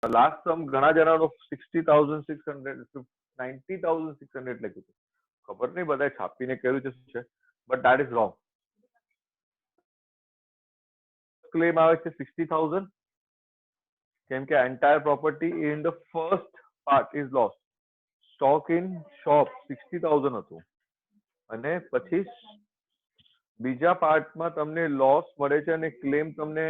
Last સમ ઘણા જણાનો 60,600 90,600 લખ્યું છે. ખબર નહીં બધાએ છાપીને કર્યું છે શું છે, but that is wrong. Claim આવે છે 60,000, કેમ કે entire property in the first part is lost. Stock in shop 60,000 હતું અને પછી બીજા પાર્ટમાં તમને લોસ મળે છે અને ક્લેમ તમને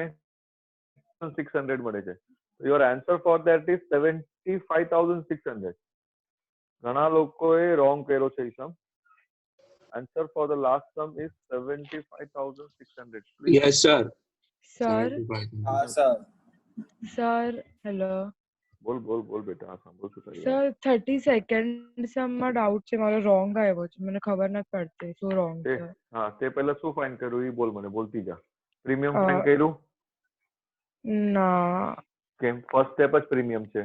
600 મળે છે. Your answer for that is 75,600. ઘણા લોકોએ રોંગ કર્યો છે ઈસમ. Answer for the last sum is 75,600. Yes, sir. Sir, 75,000. हाँ सर. sir, hello. બોલ બોલ બોલ બેટા, હા સાંભળું છું તારી વાત. Sir, 30 seconds માં ડાઉટ છે મારો, રોંગ આવ્યો છે, મને ખબર નથી પડતી શું રોંગ તે છે. હા તે પહેલા શું ફાઇન કર્યું એ બોલ મને, બોલતી જા. પ્રીમિયમ અ, ફાઇન કર્યું? ના, કેમ? ફર્સ્ટ સ્ટેપ જ પ્રીમિયમ છે.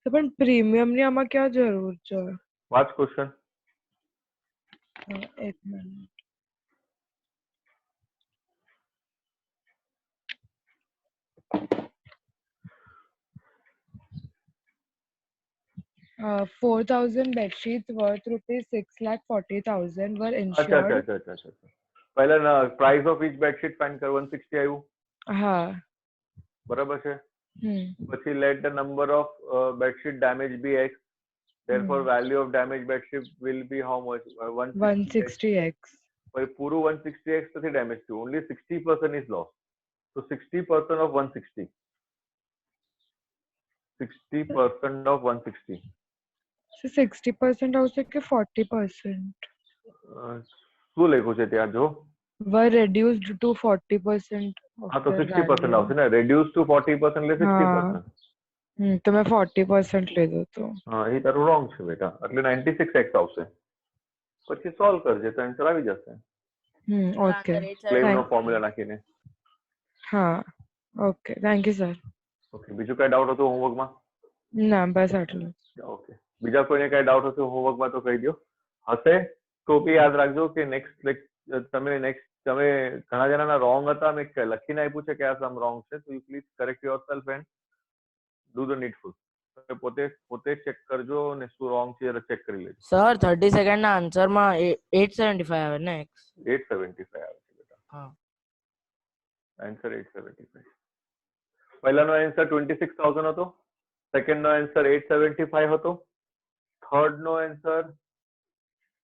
તો પણ પ્રીમિયમ ની આમાં ક્યાં જરૂર છે? વાંચ ક્વેશ્ચન. એક minute. Uh, 4,000 bed sheets worth rupees 6,40,000 were અચ્છા insured. અચ્છા અચ્છા અચ્છા અચ્છા. પહેલા price of each bedsheet find કર 160 આવ્યું, હા. બરાબર છે. હમ પછી let the number of bedsheet damage be x, therefore value of damaged bedsheet will be how much? 160x. 160x. પછી પૂરું 160x નથી ડેમેજ થયું, only 60% is lost. So 60% of 160. 60% of 160. So 60% આવશે કે 40%? શું લખ્યું છે ત્યાં જો? Were reduced to 40% of હા તો their 60% value. આવશે ને, reduce to 40% એટલે 60%. તો મેં 40% લીધું હતું. હા એ તારું રોંગ છે બેટા, એટલે 96x આવશે. પછી સોલ્વ કરજે તો આન્સર આવી જશે. ઓકે. ક્લેમ નો ફોર્મ્યુલા નાખીને. હા, okay, thank you sir. Okay, બીજું કઈ ડાઉટ હતો હોમવર્કમાં? ના, બસ આટલું. ઓકે, બીજા કોઈને કઈ ડાઉટ હશે હોમવર્કમાં તો કહી દો. હશે તો બી યાદ રાખજો કે તમે ઘણા જણાના રોંગ હતા, મેં લખીને આપ્યું છે કે આ સમ રોંગ છે, તો you please correct yourself and do the નીડફુલ. તમે પોતે ચેક કરજો અને શું રોંગ છે એ ચેક કરી લેજો. સર 30 સેકન્ડ ના આન્સર માં 875 આવે ને? 875 આવે છે બેટા. હા, આન્સર 875. પહેલાનો આન્સર 26,000 હતો, સેકન્ડ નો આન્સર 875 હતો, થર્ડ નો આન્સર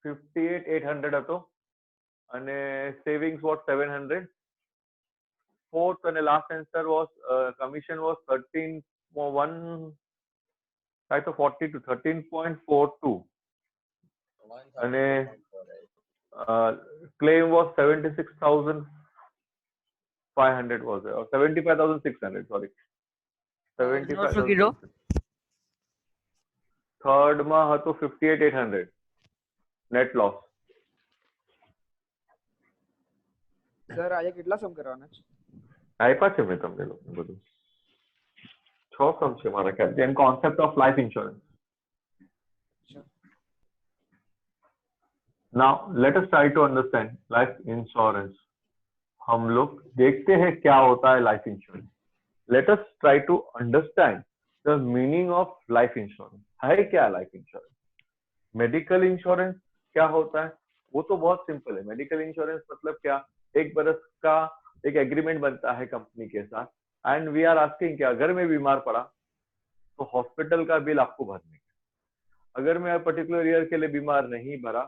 58,800 હતો અને સેવિંગ્સ વોઝ 700. ફોર્થ અને last answer was commission was 13.42 અને claim was 76,500 was there, or 75,600, sorry. 75,000. Third માં હતો 58,800 નેટ લોસ. સર આજે કેટલા સમ કરવાના છે? આપ્યા છે મેં તમને બધું. 6 સમ છે મારા ખ્યાલથી, and concept of life insurance. Now let us try to understand life insurance. हम लोग देखते हैं क्या होता है life insurance. Let us try to understand the meaning of life insurance. है क्या लाइफ इंश्योरेंस? मेडिकल इंश्योरेंस क्या होता है? वो तो बहुत सिंपल है. मेडिकल इंश्योरेंस मतलब क्या? 1 बरस का एक एग्रीमेंट बनता है कंपनी के साथ, एंड वी आर आस्किंग कि अगर मैं बीमार पड़ा तो हॉस्पिटल का बिल आपको भरने का. अगर मैं पर्टिकुलर ईयर के लिए बीमार नहीं भरा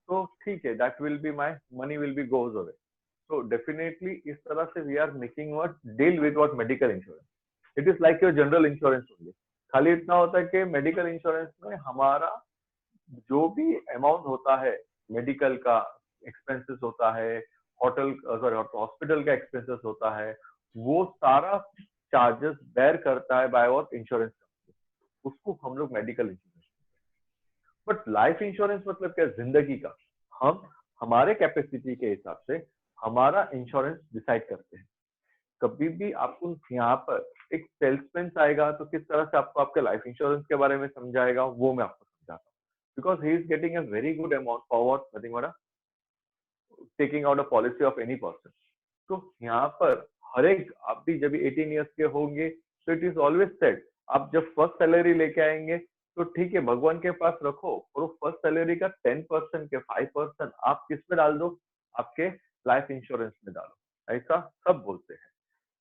तो ठीक है, that will be my money will be goes away. So definitely इस तरह से we are making what deal with what medical insurance. It is like your general insurance only. खाली इतना होता है कि मेडिकल इंश्योरेंस में हमारा जो भी अमाउंट होता है, मेडिकल का एक्सपेंसेस होता है, हॉस्पिटल का एक्सपेंसेस होता है, वो सारा चार्जेस बेयर करता है बाय व्हाट? Insurance company. उसको हम लोग medical insurance. But life insurance मतलब क्या? जिंदगी का. हम हमारे कैपेसिटी के हिसाब से हमारा इंश्योरेंस डिसाइड करते हैं. कभी भी आपको यहाँ पर एक सेल्समैन आएगा तो किस तरह से आपको आपके लाइफ इंश्योरेंस के बारे में समझाएगा, वो मैं आपको समझाता हूँ. Because he is getting a very good amount for what? Nothing but taking out a policy of any person. तो यहाँ पर हर एक, आप भी जब 18 ईयर्स के होंगे तो इट इज ऑलवेज सेड, आप जब फर्स्ट सैलरी लेके आएंगे तो ठीक है भगवान के पास रखो, और वो फर्स्ट सैलरी का 10% के 5% आप किस में डाल दो, आपके लाइफ इंश्योरेंस में डालो। ऐसा सब बोलते हैं।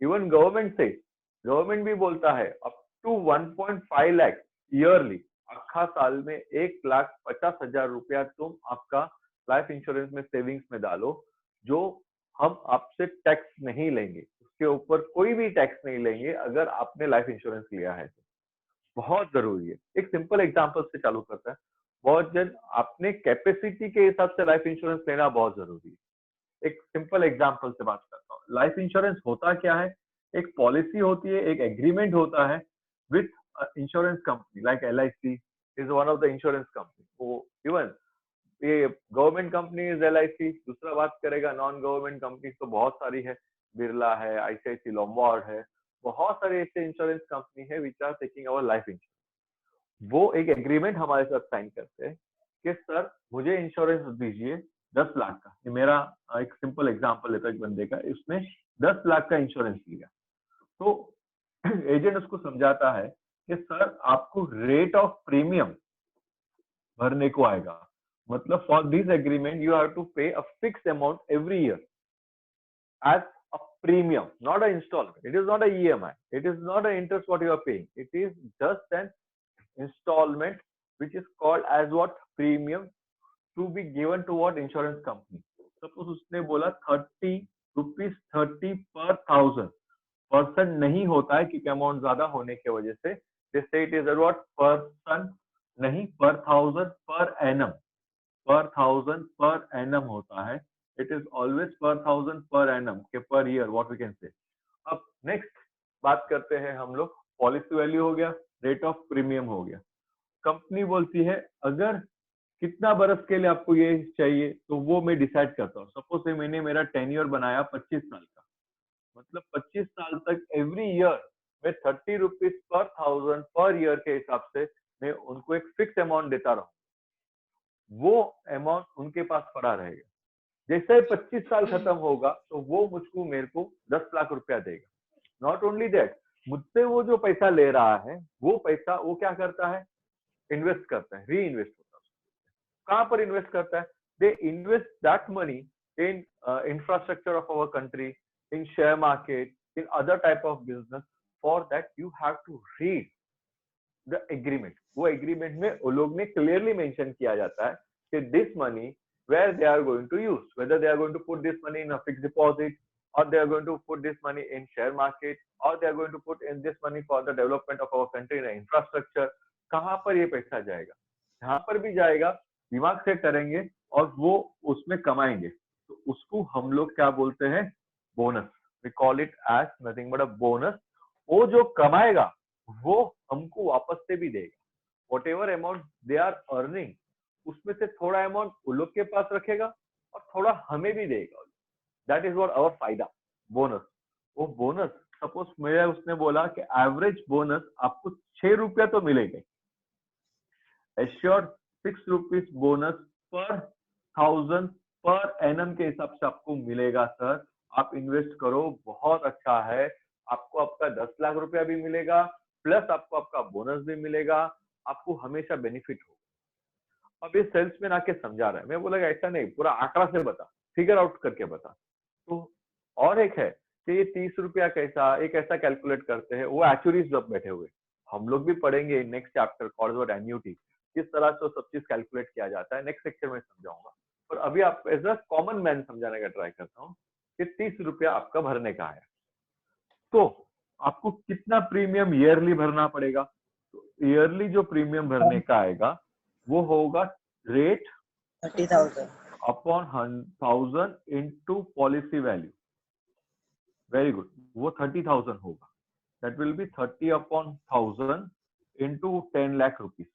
इवन गवर्नमेंट भी बोलता है अप टू 1.5 लाख ईयरली, अक्खा साल में 1,50,000 रुपया तुम आपका लाइफ इंश्योरेंस में सेविंग्स में डालो, जो हम आपसे टैक्स नहीं लेंगे, उसके ऊपर कोई भी टैक्स नहीं लेंगे अगर आपने लाइफ इंश्योरेंस लिया है तो। बहुत जरूरी है। एक सिंपल एग्जांपल से चालू करता है। बहुत जन आपने कैपेसिटी के हिसाब से लाइफ इंश्योरेंस लेना बहुत जरूरी है। एक सिंपल एग्जांपल से बात करता हूँ। लाइफ इंश्योरेंस होता क्या है? एक पॉलिसी होती है, एक एग्रीमेंट होता है with insurance company like LIC is one of the insurance company. वो इवन ये गवर्नमेंट कंपनी इज LIC, दूसरा बात करेगा नॉन गवर्नमेंट कंपनी तो बहुत सारी है, बिरला है, ICICI लोम्बार्ड है, बहुत सारे ऐसे इंश्योरेंस कंपनी है which are taking our life insurance. वो एक एग्रीमेंट हमारे साथ साइन करते हैं कि सर मुझे इंश्योरेंस दीजिए 10 लाख का। ये मेरा एक सिंपल एग्जांपल लेता है एक बंदे का, इसने 10 लाख का इंश्योरेंस लिया, तो एजेंट उसको समझाता है कि सर आपको रेट ऑफ प्रीमियम भरने को आएगा, मतलब for this agreement you have to pay a fixed amount every year as a premium, not an installment. It is not a EMI. It is not an interest what you are paying. It is just an installment which is called as what? Premium to be given to what? Insurance company. Suppose उसने बोला 30 rupees 30 per 1000 percent नहीं होता है क्योंकि amount ज्यादा होने की वजह से they say it is what? Person नहीं, per 1000 per annum, per 1000 per annum होता है। It is always per 1000 per annum के per year what we can say। अब नेक्स्ट बात करते हैं हम लोग, पॉलिसी वैल्यू हो गया, रेट ऑफ प्रीमियम हो गया। कंपनी बोलती है अगर कितना बरस के लिए आपको ये चाहिए तो वो मैं डिसाइड करता हूँ। सपोज मैंने मेरा टेन्योर बनाया 25 साल का, मतलब 25 साल तक एवरी ईयर मैं 30 रुपीज पर 1000 पर ईयर के हिसाब से मैं उनको एक फिक्स अमाउंट देता रहूं, वो अमाउंट उनके पास पड़ा रहेगा। जैसे 25 साल खत्म होगा तो वो मुझको मेरे को 10 लाख रुपया देगा। नॉट ओनली दैट, मुझसे वो जो पैसा ले रहा है वो पैसा वो क्या करता है? इन्वेस्ट करता है, री इन्वेस्ट होता है। कहां पर इन्वेस्ट करता है? They invest that money in infrastructure of our country, in share market, in other type of business. For that you have to read the agreement. वो एग्रीमेंट में वो लोग ने क्लियरली मेंशन किया जाता है कि this money where they are going to use, whether they are going to put this money in a fixed deposit, or they are going to put this money in share market, or they are going to put in this money for the development of our country in infrastructure। कहाँ पर ये पैसा जाएगा? जहाँ पर भी जाएगा दिमाग से करेंगे और वो उसमें कमाएंगे, तो उसको हम लोग क्या बोलते हैं? Bonus. We call it as nothing but a bonus. वो जो कमाएगा वो हमको वापस से भी देगा। whatever amount they are earning, उसमें से थोड़ा अमाउंट उन लोग के पास रखेगा और थोड़ा हमें भी देगा। दैट इज व्हाट आवर फायदा, बोनस। वो बोनस सपोज मेरा उसने बोला कि एवरेज बोनस आपको 6 रुपया तो मिलेगा, एश्योर्ड 6 रुपीज बोनस पर 1000 पर एनम के हिसाब से आपको मिलेगा। सर आप इन्वेस्ट करो, बहुत अच्छा है, आपको आपका 10 लाख रुपया भी मिलेगा, प्लस आपको आपका बोनस भी मिलेगा, आपको हमेशा बेनिफिट होगा। अब ये सेल्समैन आके समझा रहा है, मैं बोला ऐसा नहीं, पूरा आंकड़ा से बता, फिगर आउट करके बता। तो और एक है कि ये 30 रुपया कैसा, एक ऐसा कैलकुलेट करते हैं, वो एक्चुअलीज जब बैठे हुए, हम लोग भी पढ़ेंगे नेक्स्ट चैप्टर कॉर्पोरेट एन्युटी, किस तरह से सब चीज कैलकुलेट किया जाता है, नेक्स्ट सेक्शन में समझाऊंगा। पर अभी आप एज अ कॉमन मैन समझाने का ट्राई करता हूँ कि 30 रुपया आपका भरने का है, तो आपको कितना प्रीमियम ईयरली भरना पड़ेगा? तो ईयरली जो प्रीमियम भरने का आएगा वो होगा rate 30,000 upon 1000 into policy value. Very good, वो 30,000 होगा। That will be 30 upon 1000 into 10 lakh rupees.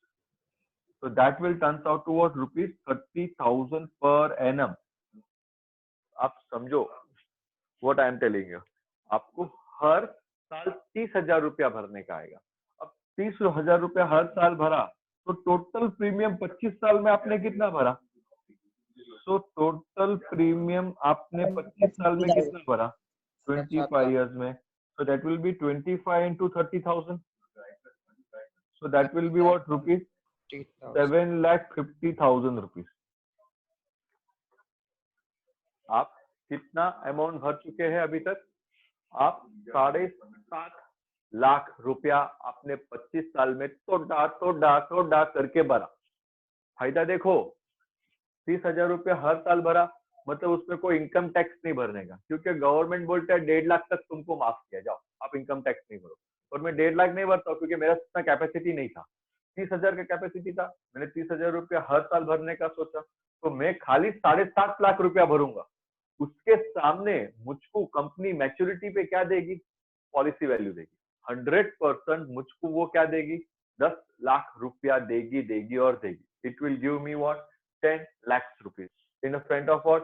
So that will turns out to what? Rupees 30,000 per annum. आप समझो what I am telling you. आपको हर साल 30,000 रुपया भरने का आएगा। अब 30,000 रुपया हर साल भरा तो टोटल प्रीमियम 25 साल में आपने कितना भरा? तो टोटल प्रीमियम आपने 25 साल में कितना भरा? 25 इयर्स में। So that will be 25 into 30,000. So that will be what rupees? 7,50,000 rupees. आप कितना अमाउंट भर चुके हैं अभी तक? आप 7.5 लाख रुपया आपने 25 साल में तोड़ा करके भरा। फायदा देखो, 30,000 रुपया हर साल भरा, मतलब उसमें कोई इनकम टैक्स नहीं भरने का, क्योंकि गवर्नमेंट बोलता है 1.5 लाख तक तुमको माफ किया, जाओ आप इनकम टैक्स नहीं भरो। और मैं 1.5 लाख नहीं भरता क्योंकि मेरा इतना कैपेसिटी नहीं था, 30,000 का कैपेसिटी था, मैंने 30,000 रुपया हर साल भरने का सोचा, तो मैं खाली 7.5 लाख रुपया भरूंगा। उसके सामने मुझको कंपनी मैच्योरिटी पे क्या देगी? पॉलिसी वैल्यू देगी। 100% मुझको वो क्या देगी? 10 लाख रुपया देगी और देगी। It will give me what? 10 lakhs rupees in a front of what?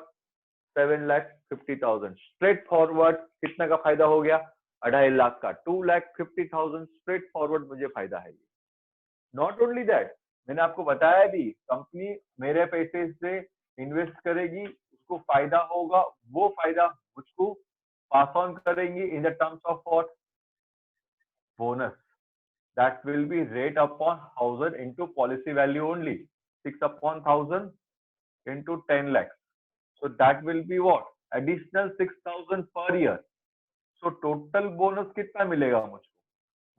7,50,000। Straight forward कितना का फायदा हो गया? 2.5 लाख का। 2,50,000 स्ट्रेट फॉरवर्ड मुझे फायदा है। नॉट ओनली दैट, मैंने आपको बताया भी, कंपनी मेरे पैसे से इन्वेस्ट करेगी, उसको फायदा होगा, वो फायदा मुझको पास ऑन करेंगी in the terms of what? Bonus. That will be rate upon 1000 into policy value only, 6 upon 1000 into 10 lakhs. So that will be what? Additional 6,000 per year. So total bonus कितना मिलेगा मुझको?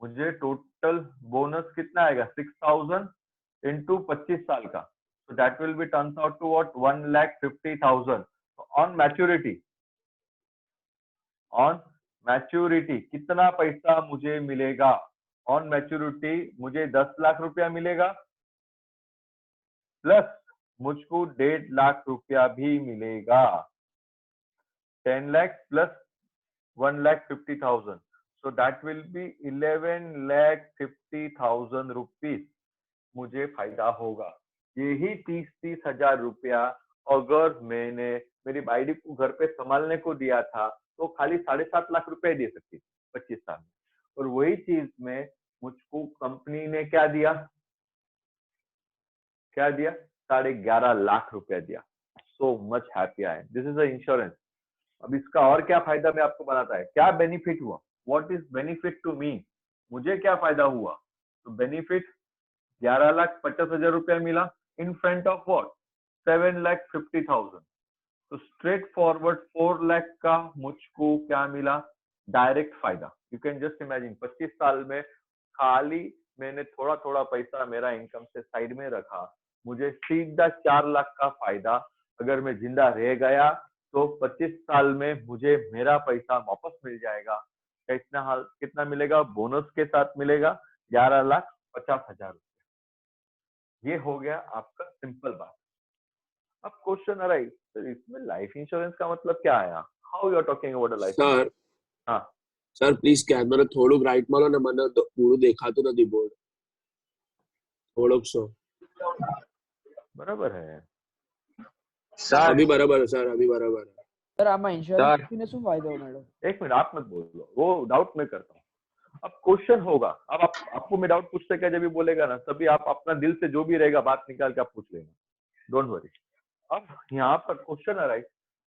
मुझे total bonus कितना आएगा? 6,000 into 25 साल का। So that will be turns out to what? 1,50,000. So on maturity कितना पैसा मुझे मिलेगा? ऑन मैच्योरिटी मुझे 10 लाख रुपया मिलेगा, प्लस मुझको 1.5 लाख रुपया भी मिलेगा। 10 lakh plus 1,50,000. So that will be 11,50,000 rupees मुझे फायदा होगा। यही 30,000 रुपया अगर मैंने मेरी बाइडी को घर पे संभालने को दिया था तो खाली 7.5 लाख रुपए दे सकती 25 साल में, और वही चीज में मुझको कंपनी ने क्या दिया? 11.5 लाख रुपया दिया। So much happy I. This is a insurance. अब इसका और क्या फायदा मैं आपको बताता है, क्या बेनिफिट हुआ? What is benefit to me? मुझे क्या फायदा हुआ? तो बेनिफिट 11,50,000 रुपया मिला इन फ्रंट ऑफ व्हाट? 7,50,000। तो स्ट्रेट फॉरवर्ड 4 लाख का मुझको क्या मिला? डायरेक्ट फायदा। यू कैन जस्ट इमेजिन, 25 साल में खाली मैंने थोड़ा थोड़ा पैसा मेरा इनकम से साइड में रखा, मुझे सीधा 4 लाख का फायदा। अगर मैं जिंदा रह गया तो 25 साल में मुझे मेरा पैसा वापस मिल जाएगा। कितना मिलेगा? बोनस के साथ मिलेगा 11,50,000 रुपया। ये हो गया आपका सिंपल बात। अब क्वेश्चन आ रहा है, सर इसमें लाइफ इंश्योरेंस का मतलब क्या है? How you are talking about a life? Sir હા સર પ્લીઝ કેમેરા થોડુંક રાઈટ મારો ને, મને તો પૂરું દેખાતું નથી બોર્ડ, થોડોક સો બરાબર है सर अभी बराबर है सर, अभी बराबर है સર આમાં ઇન્સ્યોરન્સ ને શું ફાયદો મેડમ? एक मिनट आप मत बोलो, वो डाउट मैं करता हूँ। अब क्वेश्चन होगा, अब आपको मैं डाउट पूछते क्या जब भी बोलेगा ना, तभी आप अपना दिल से जो भी रहेगा बात निकाल के आप पूछ लेना, डोंट वरी। अब यहाँ पर क्वेश्चन आ रहा है,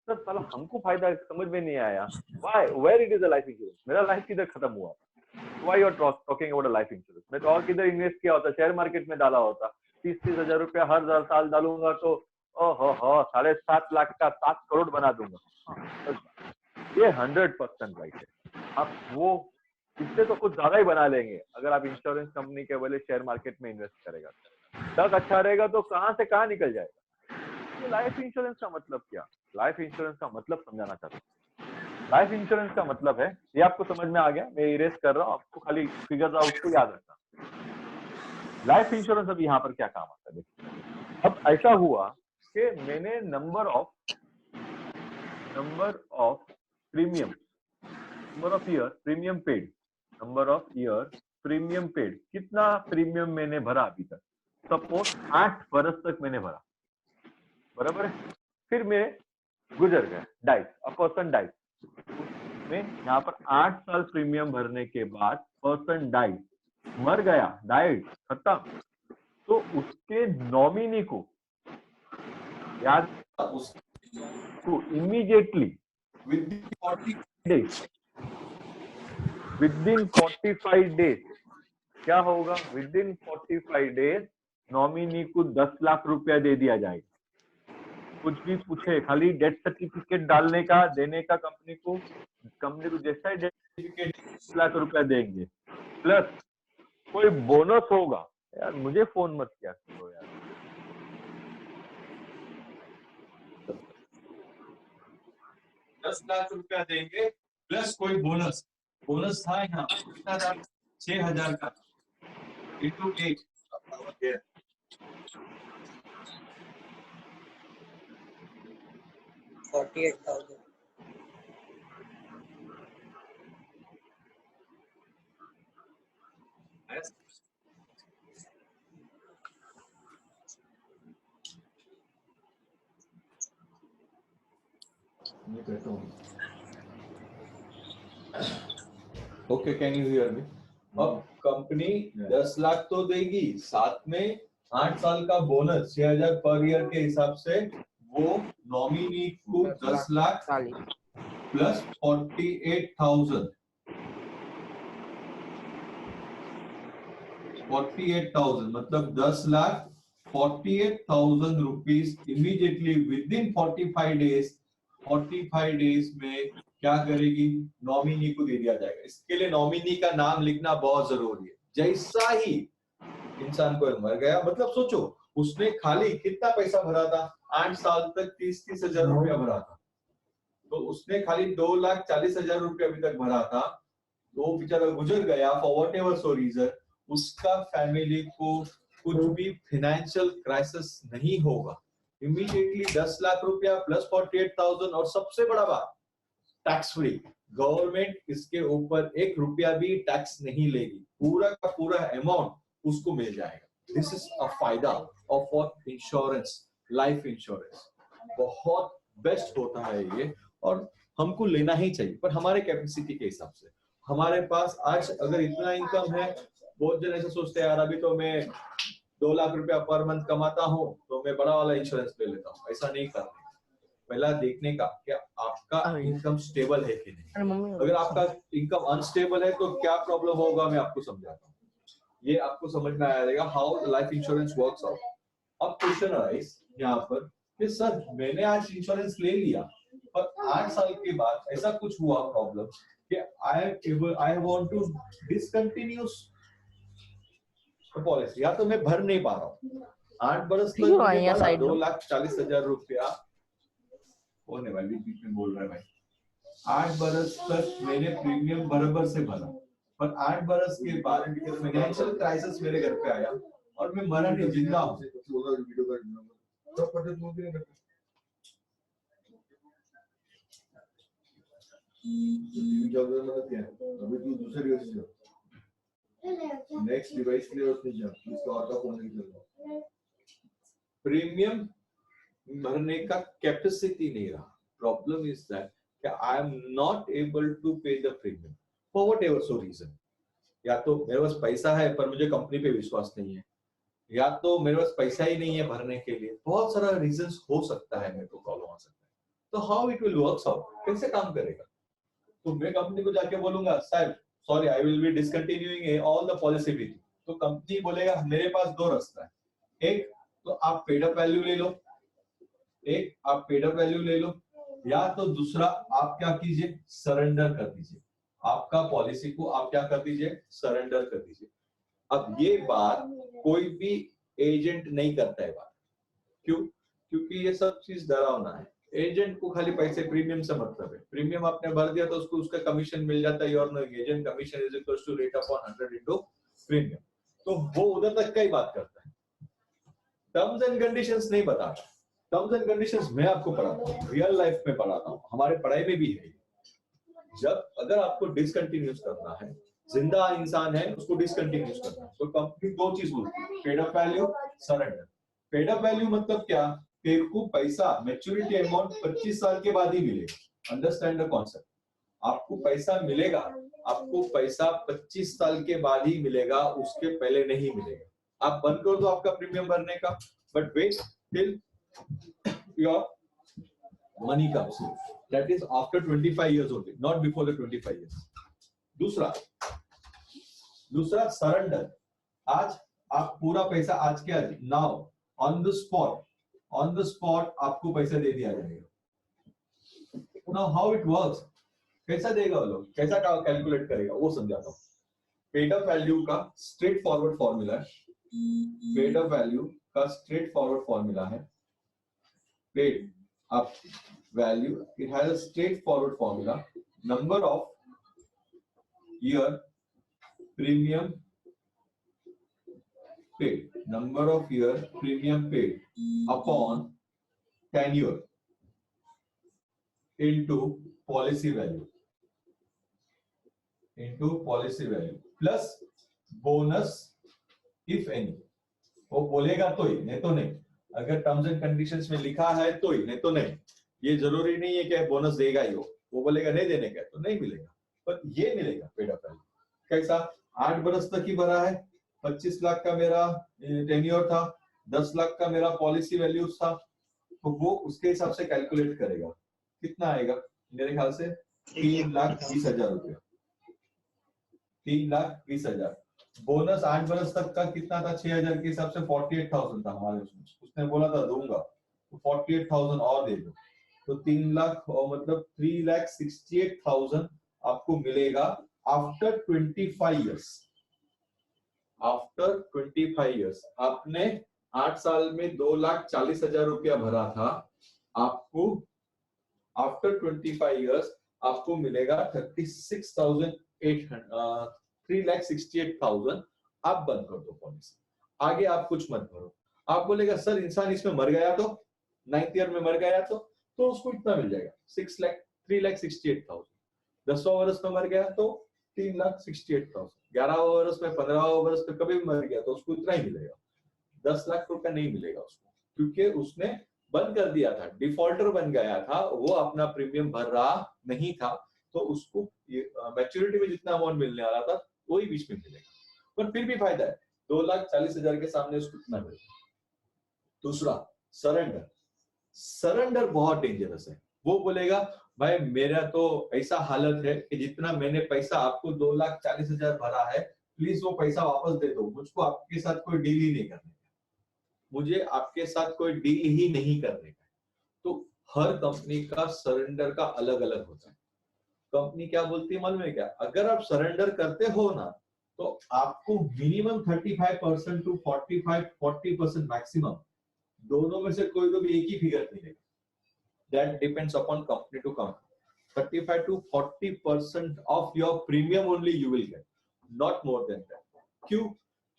सर साला हमको फायदा समझ में नहीं आया, why where it is a life insurance? मेरा लाइफ किधर खत्म हुआ? Why you are talking about a life insurance? मैं तो और किधर इन्वेस्ट किया होता, शेयर मार्केट में डाला होता, 30-30 हजार रुपया हर साल डालूंगा तो ओहो 7.5 लाख का 7 करोड़ बना दूंगा। ये 100% राइट है। आप वो इससे तो कुछ ज्यादा ही बना लेंगे अगर आप इंश्योरेंस कंपनी के बदले शेयर मार्केट में इन्वेस्ट करेगा। तक अच्छा रहेगा तो कहां से कहां निकल जाएगा। तो लाइफ इंश्योरेंस का मतलब क्या? लाइफ इंश्योरेंस का मतलब समझाना चाहता हूँ। लाइफ इंश्योरेंस का मतलब है, ये आपको समझ में आ गया, मैं इरेज कर रहा हूँ, आपको खाली फिगर आउट को याद रखना। लाइफ इंश्योरेंस अब यहाँ पर क्या काम आता है देखिए। अब ऐसा हुआ कि मैंने number of premium, number of year premium paid, number of year premium paid, कितना प्रीमियम मैंने भरा अभी तक? सपोज 8 वर्ष तक मैंने भरा, बराबर है। फिर मैं गुजर गया, डाइस, अ पर्सन डाइस, में यहाँ पर 8 साल प्रीमियम भरने के बाद पर्सन डाइस, मर गया, डाइड, खत्म, तो उसके नॉमिनी को याद इमीडिएटली विद इन 45 डेज क्या होगा? विद इन 45 डेज नॉमिनी को 10 लाख रुपया दे दिया जाएगा। कुछ भी पूछे, खाली डेथ सर्टिफिकेट डालने का, देने का कंपनी को जैसा ही डेथ सर्टिफिकेट 10 लाख रुपया देंगे, प्लस कोई बोनस होगा। यार मुझे फोन मत किया करो यार। ₹10 लाख देंगे प्लस कोई बोनस। बोनस था यहाँ कितना था? 6,000 का into 1 48,000। Okay, can you hear me? अब कंपनी 10 लाख तो देगी, साथ में 8 साल का बोनस 6,000 पर ईयर के हिसाब से वो नॉमिनी को 10 लाख प्लस 48,000 मतलब 10 lakh 48,000 rupees immediately with in 45 days में क्या करेगी? नॉमिनी को दे दिया जाएगा। इसके लिए नॉमिनी का नाम लिखना बहुत जरूरी है। जैसा ही इंसान को मर गया, मतलब सोचो उसने खाली कितना पैसा भरा था? 8 साल तक 30 हजार रुपया भरा था, तो उसने खाली 2,40,000 रुपया अभी तक भरा था। वो बेचारा गुजर गया for whatever so reason, उसका फैमिली को कुछ भी फाइनेंशियल क्राइसिस नहीं होगा। इमीडिएटली 10 लाख रुपया प्लस 48,000, और सबसे बड़ा बात टैक्स फ्री। गवर्नमेंट इसके ऊपर 1 रुपया भी टैक्स नहीं लेगी, पूरा का पूरा अमाउंट उसको मिल जाएगा। दिस इज अ फायदा of what insurance, life insurance बहुत बेस्ट होता है ये, और हमको लेना ही चाहिए, पर हमारे कैपेसिटी के हिसाब से। हमारे पास आज अगर इतना इनकम है, बहुत जन ऐसे सोचते हैं यार अभी तो मैं 2 लाख रुपया पर मंथ कमाता हूँ तो मैं बड़ा वाला इंश्योरेंस ले लेता हूँ। ऐसा नहीं करना, पहला देखने का क्या आपका इनकम स्टेबल है कि नहीं। अगर आपका इनकम अनस्टेबल है तो क्या प्रॉब्लम होगा मैं आपको समझाता हूँ, ये आपको समझ में आ जाएगा how life insurance works out. अब क्वेश्चन अराइज यहाँ पर कि सर मैंने आज इंश्योरेंस ले लिया, पर 8 साल के बाद ऐसा कुछ हुआ प्रॉब्लम कि I want to discontinue policy, या तो मैं भर नहीं पा रहा हूँ। 8 बरस तक 2,40,000 रुपया होने भाई, बीच में बोल रहा है भाई। 8 बरस तक मैंने प्रीमियम बराबर से भरा, पर 8 बरस के बाद फाइनेंशियल क्राइसिस मेरे घर पे आया और मैं मरा नहीं, जिंदा हूँ। अभी तू दूसरे नेक्स्ट डिवाइस के लिए उसने जा, इसका और का फोन नहीं चल रहा। प्रीमियम भरने का कैपेसिटी नहीं रहा। प्रॉब्लम इज दैट कि I am not able to pay the premium for व्हाट एवर सो रीजन। या तो मेरे पास पैसा है पर मुझे कंपनी पे विश्वास नहीं है, या तो मेरे पास पैसा ही नहीं है भरने के लिए। बहुत सारा रीजंस हो सकता है, मेरे को प्रॉब्लम आ सकता है। तो how it will works out, कैसे काम करेगा? तो मैं कंपनी को जाके बोलूंगा sir sorry I will be discontinuing all the policy with you, तो कंपनी बोलेगा मेरे पास 2 रास्ता है, एक तो आप पेड अप वैल्यू ले लो, या तो दूसरा आप क्या कीजिए, सरेंडर कर दीजिए। आपका पॉलिसी को आप क्या कर दीजिए, सरेंडर कर दीजिए। अब ये बात कोई भी एजेंट नहीं करता है बात, क्यों? क्योंकि ये सब चीज डरावना है। एजेंट को खाली पैसे प्रीमियम से मतलब है, प्रीमियम आपने भर दिया तो उसको उसका कमीशन मिल जाता है। Your agent commission is equal to rate upon 100 into premium. तो वो उधर तक का ही बात करता है, टर्म्स एंड कंडीशंस नहीं बताता। टर्म्स एंड कंडीशंस मैं आपको पढ़ाता हूँ, रियल लाइफ में पढ़ाता हूँ, हमारे पढ़ाई में भी है। जब अगर आपको डिसकंटिन्यूस करना है, जिंदा इंसान है उसको डिसकंटिन्यूस करना है, तो कंपनी 2 चीज बोलती है, paid up value, surrender. Paid up value मतलब क्या? तेरे को पैसा मैच्योरिटी अमाउंट 25 साल के बाद ही मिलेगा। Understand the concept. आपको पैसा मिलेगा, आपको पैसा 25 साल के बाद ही मिलेगा, उसके पहले नहीं मिलेगा। आप बंद कर दो आपका प्रीमियम भरने का, but wait till your money comes in. That is after 25 years only, not before the 25 years. दूसरा सरेंडर। आज आप पूरा पैसा आज के आज नाउ ऑन द स्पॉट आपको पैसा दे दिया जाएगा। नाउ हाउ इट वर्क्स, कैसा देगा वो लोग, कैसा कैलकुलेट करेगा वो समझाता हूँ। पेड अप वैल्यू का स्ट्रेट फॉरवर्ड फॉर्मूला है। पेड अप वैल्यू का स्ट्रेट फॉरवर्ड फॉर्मूला है। Paid up value, it has a straight forward formula. Number of year premium paid, number of year premium paid upon tenure into policy value plus bonus if any। वो बोलेगा तो ही, नहीं तो नहीं। अगर terms and conditions में लिखा है तो ही, नहीं तो नहीं। ये जरूरी नहीं है कि बोनस देगा ही वो बोलेगा नहीं देने का तो नहीं मिलेगा, पर ये मिलेगा पेड अप वैल्यू। कैसा, 8 बरस तक ही भरा है, 25 लाख का मेरा टेन्योर था, 10 लाख का मेरा पॉलिसी वैल्यूज था, तो वो उसके हिसाब से कैलकुलेट करेगा। कितना आएगा मेरे ख्याल से 3,20,000 रुपया। 3,20,000। बोनस 8 बरस तक का कितना था, 6,000 के हिसाब से 48,000 था हमारे उसमें। उसने बोला था दूंगा, तो 48,000 और दे दो, तो 3 लाख और मतलब 3,68,000 आपको मिलेगा आफ्टर 25 ईयर्स। आफ्टर 25 ईयर्स आपने 8 साल में 2,40,000 रुपया भरा था, आपको आफ्टर 25 ईयर्स आपको मिलेगा 3,68,000। आप बंद कर दो पॉलिसी, आगे आप कुछ मत भरो। आप बोलेगा सर इंसान इसमें मर गया तो 9th ईयर में मर गया तो उसको इतना मिल जाएगा 3,68,000। 10वां वर्ष में मर गया तो 3,68,000। 11वां वर्ष में, 15वां वर्ष में कभी भी मर गया तो उसको इतना ही मिलेगा। 10 लाख रुपया नहीं मिलेगा उसको, क्योंकि उसने बंद कर दिया था, डिफॉल्टर बन गया था, वो अपना प्रीमियम भर रहा नहीं था, तो उसको मैच्योरिटी में जितना अमाउंट मिलने वाला था वही बीच में मिलेगा, पर फिर भी फायदा है। 2,40,000 के सामने उसको इतना मिलेगा। दूसरा सरेंडर बहुत डेंजरस है। वो बोलेगा भाई मेरा तो ऐसा हालत है कि जितना मैंने पैसा आपको 2,40,000 भरा है, प्लीज वो पैसा वापस दे दो, मुझको आपके साथ कोई डील ही नहीं करने का, मुझे आपके साथ कोई डील ही नहीं करने का। तो हर कंपनी का सरेंडर का अलग अलग होता है। कंपनी क्या बोलती है मालूम है क्या, अगर आप सरेंडर करते हो ना तो आपको मिनिमम 35% टू 40% मैक्सिमम, दोनों में से कोई तो भी एक ही फिगर मिलेगा। That depends upon company to company. 35 to 40% of your premium only you will get, not more than that. क्यों?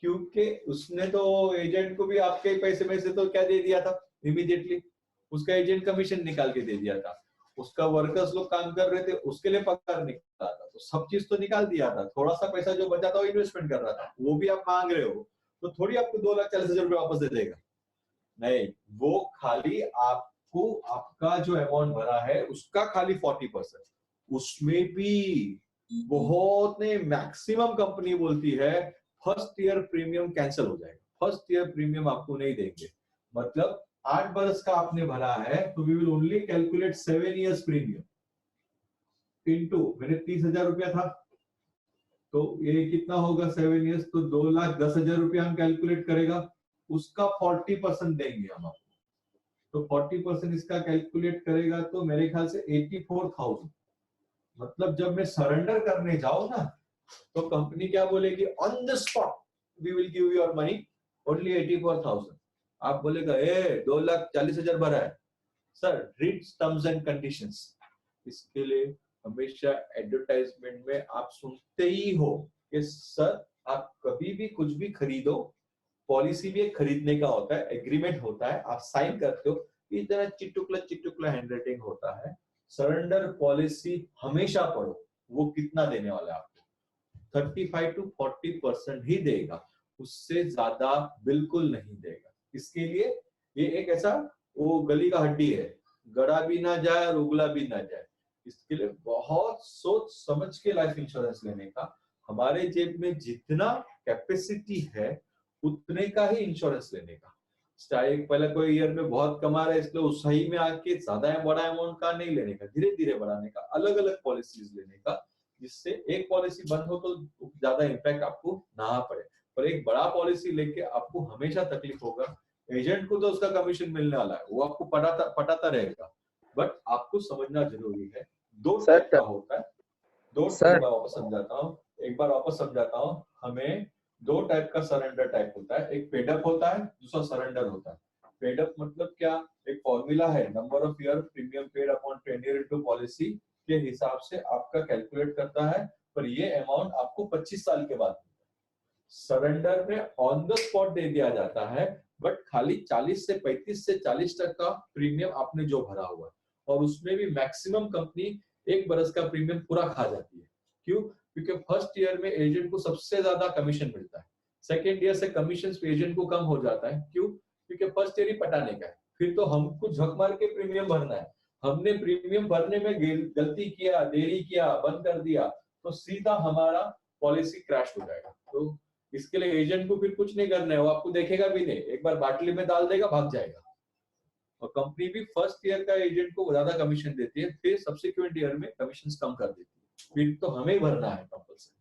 क्योंकि उसने तो एजेंट को भी आपके पैसे में से तो क्या दे दिया था इमीडिएटली, उसका एजेंट कमीशन निकाल के दे दिया था, उसका वर्कर्स लोग काम कर रहे थे उसके लिए पगार निकाला था, तो सब चीज तो निकाल दिया था। थोड़ा सा पैसा जो बचा था वो इन्वेस्टमेंट कर रहा था, वो भी आप मांग रहे हो, तो थोड़ी आपको 2,40,000 रुपये वापस दे देगा? नहीं, वो खाली आपको आपका जो अमाउंट भरा है उसका खाली 40%, उसमें भी बहुत ने मैक्सिमम कंपनी बोलती है फर्स्ट ईयर प्रीमियम कैंसिल हो जाएगा, फर्स्ट ईयर प्रीमियम आपको नहीं देंगे। मतलब 8 बरस का आपने भरा है तो we will only calculate 7 years premium into, मेरे 30,000 रुपया था तो ये कितना होगा 7 इयर्स, तो 2,10,000 रुपया हम कैलकुलेट करेगा, उसका 40% देंगे हम आपको, तो 40% इसका कैलकुलेट करेगा तो मेरे ख्याल से 84,000। मतलब जब मैं सरेंडर करने जाऊं ना तो कंपनी क्या बोलेगी, on the spot we will give your money only 84,000। आप बोलेगा 2,40,000 भरा है sir, read terms and conditions. इसके लिए हमेशा एडवर्टाइजमेंट में आप सुनते ही हो कि सर आप कभी भी कुछ भी खरीदो, पॉलिसी भी एक खरीदने का होता है, एग्रीमेंट होता है, आप साइन करते हो, इतना चिटुकला हैंडराइटिंग होता है। सरेंडर पॉलिसी हमेशा पढ़ो, वो कितना देने वाला है आपको, 35 to 40% ही देगा, उससे ज्यादा बिल्कुल नहीं देगा। इसके लिए ये एक ऐसा वो गली का हड्डी है, गड़ा भी ना जाए और उगला भी ना जाए। इसके लिए बहुत सोच समझ के लाइफ इंश्योरेंस लेने का, हमारे जेब में जितना कैपेसिटी है उतने का ही इंश्योरेंस लेने का। चाहे पहले कोई ईयर में बहुत कमा रहा है इसलिए उस सही में आके ज्यादा बड़ा अमाउंट का नहीं लेने का, धीरे धीरे बढ़ाने का, अलग अलग पॉलिसीज लेने का, जिससे एक पॉलिसी बंद हो तो ज्यादा इम्पैक्ट आपको ना पड़े, पर एक बड़ा पॉलिसी लेके आपको हमेशा तकलीफ होगा। एजेंट को तो उसका कमीशन मिलने वाला है, वो आपको पटाता रहेगा, बट आपको समझना जरूरी है दो टाइप का होता है। एक बार वापस समझाता हूँ, हमें दो टाइप का सरेंडर टाइप होता है, एक पेड अप होता है, दूसरा सरेंडर होता है। पेड अप मतलब क्या, एक फॉर्मूला है, number of year premium paid upon 10 year into policy के हिसाब से आपका कैलकुलेट करता है, पर ये अमाउंट आपको 25 साल के बाद मिलता है। सरेंडर में ऑन द स्पॉट दे दिया जाता है, बट खाली 35 से 40 तक का प्रीमियम आपने जो भरा हुआ है, और उसमें भी मैक्सिमम कंपनी 1 बरस का प्रीमियम पूरा खा जाती है। क्यों? क्योंकि फर्स्ट ईयर में एजेंट को सबसे ज्यादा कमीशन मिलता है, सेकेंड ईयर से कमीशन एजेंट को कम हो जाता है। क्यों? क्योंकि फर्स्ट ईयर ही पटाने का है, फिर तो हमको झक मार के प्रीमियम भरना है। हमने प्रीमियम भरने में गलती किया, देरी किया, बंद कर दिया, तो सीधा हमारा पॉलिसी क्रैश हो जाएगा। तो इसके लिए एजेंट को फिर कुछ नहीं करना है, वो आपको देखेगा भी नहीं, एक बार बाटली में डाल देगा, भाग जाएगा। और कंपनी भी फर्स्ट ईयर का एजेंट को ज्यादा कमीशन देती है, फिर सब्सिक्वेंट ईयर में कमीशन कम कर देती है, फिर तो हमें ही भरना है कंपल्सरी।